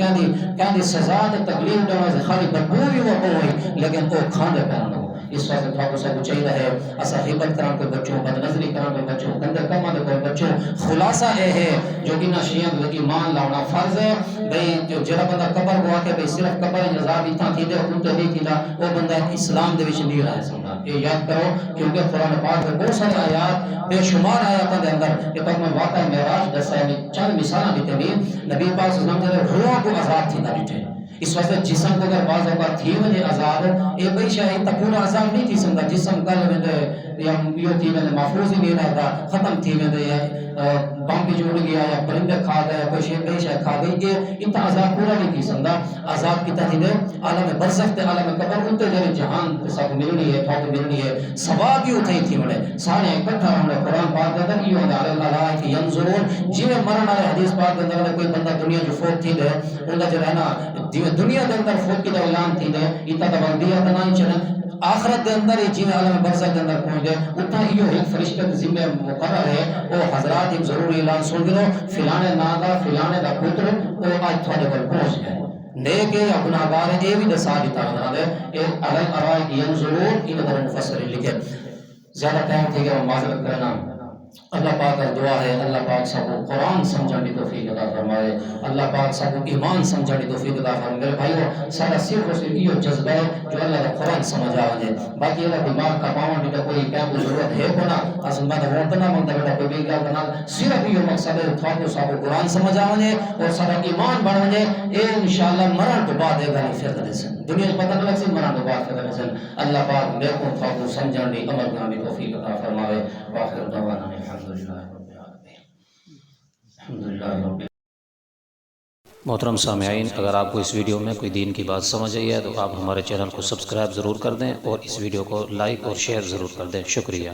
کہندی سزا تے تکلیف دے خالی بدبو ہی وہ ہوئی لیکن او کھاندے پہن اس واسطے تھوڑا سا چاہیے ہے اسا غیبت کران کوئی بچوں بد نظری کران کوئی بچوں گندے کماں دے کوئی بچوں خلاصہ اے ہے جو کہ نشیاں دے ایمان لانا فرض ہے بھئی جو جڑا بندہ قبر کو آ کے بھئی صرف قبر عذاب ہی تھا کیتے حکم تے نہیں کیتا وہ بندہ اسلام دے وچ نہیں رہ سکدا یہ یاد کرو کیونکہ قرآن پاک میں بہت سارے آیات بے شمار آیاتاں دے اندر کہ تک میں واقعہ معراج دسا ہے چند مثالاں دیتے بھی نبی پاک صلی اللہ علیہ وسلم روح کو عذاب تھی نہ ڈٹھے اس واسطے جسم کو اگر بعض اوقات تھی وجہ عذاب یہ بھئی شاید تک پورا عذاب نہیں تھی سمجھا جسم کل میں یا یہ تھی میں محفوظ ہی نہیں رہتا ختم تھی میں یا بم بھی جوڑ گیا یا پرندے کھا گئے یا کوئی شے بے شے کھا گئی یہ اتنا عذاب پورا نہیں تھی سمجھا عذاب کی تھی دے عالم برزخ تے عالم قبر اتے جڑے جہان تے سب ملنی ہے ٹھاک ملنی ہے ثواب بھی اتھے تھی مڑے سارے اکٹھا ہونے قرآن پاک دے اندر یہ ہونے اللہ کی ینظرون جویں مرن والے حدیث پاک دے اندر کوئی بندہ دنیا جو فوت تھی دے اندا جو رہنا دنیا دے اندر فوت کی دا اعلان تھی دے اتا دا بندیا تے نہیں چلن آخرت دے اندر یہ جن عالم برزخ دے اندر پہنچ گئے اتنا یہ ایک فرشتے کے ذمہ مقرر ہے وہ حضرات ایک ضروری اعلان سن گرو فلانے نا دا فلانے دا پتر وہ آج تھوڑے پر پہنچ گئے نیک یا گناہگار ہے یہ بھی دسا دیتا ہے اے علی الارائک ینظرون ان در مفسرین لکھے زیادہ ٹائم تھی کہ معذرت کرنا اللہ پاک کا دعا ہے اللہ پاک سب کو قرآن سمجھنے کی توفیق عطا فرمائے، اللہ پاک سب کو ایمان سمجھنے کی توفیق عطا فرمائے۔ میرے بھائیو سارا صرف اور صرف یہ جذبہ ہے جو اللہ کا قرآن سمجھ آ جائے، باقی اللہ دماغ کا پاؤں بیٹا کوئی کیا کوئی ضرورت ہے کو نا اصل میں ووٹ نہ منتا بیٹا کوئی بھی کیا بنا، صرف یہ مقصد ہے تھا کو سب کو قرآن سمجھ آ جائے اور سارا ایمان بڑھ جائے، اے انشاءاللہ مرن تو بعد ہے گا نہیں پھر دسن دنیا میں پتہ نہ لگ سی مرن تو بعد پھر دسن۔ اللہ پاک نیکوں تھا کو سمجھنے کی عمل کرنے کی توفیق عطا فرمائے۔ واخر دعوانا الحمدللہ رب العالمین۔ الحمدللہ رب۔ محترم سامعین، اگر آپ کو اس ویڈیو میں کوئی دین کی بات سمجھ آئی ہے تو آپ ہمارے چینل کو سبسکرائب ضرور کر دیں اور اس ویڈیو کو لائک اور شیئر ضرور کر دیں۔ شکریہ۔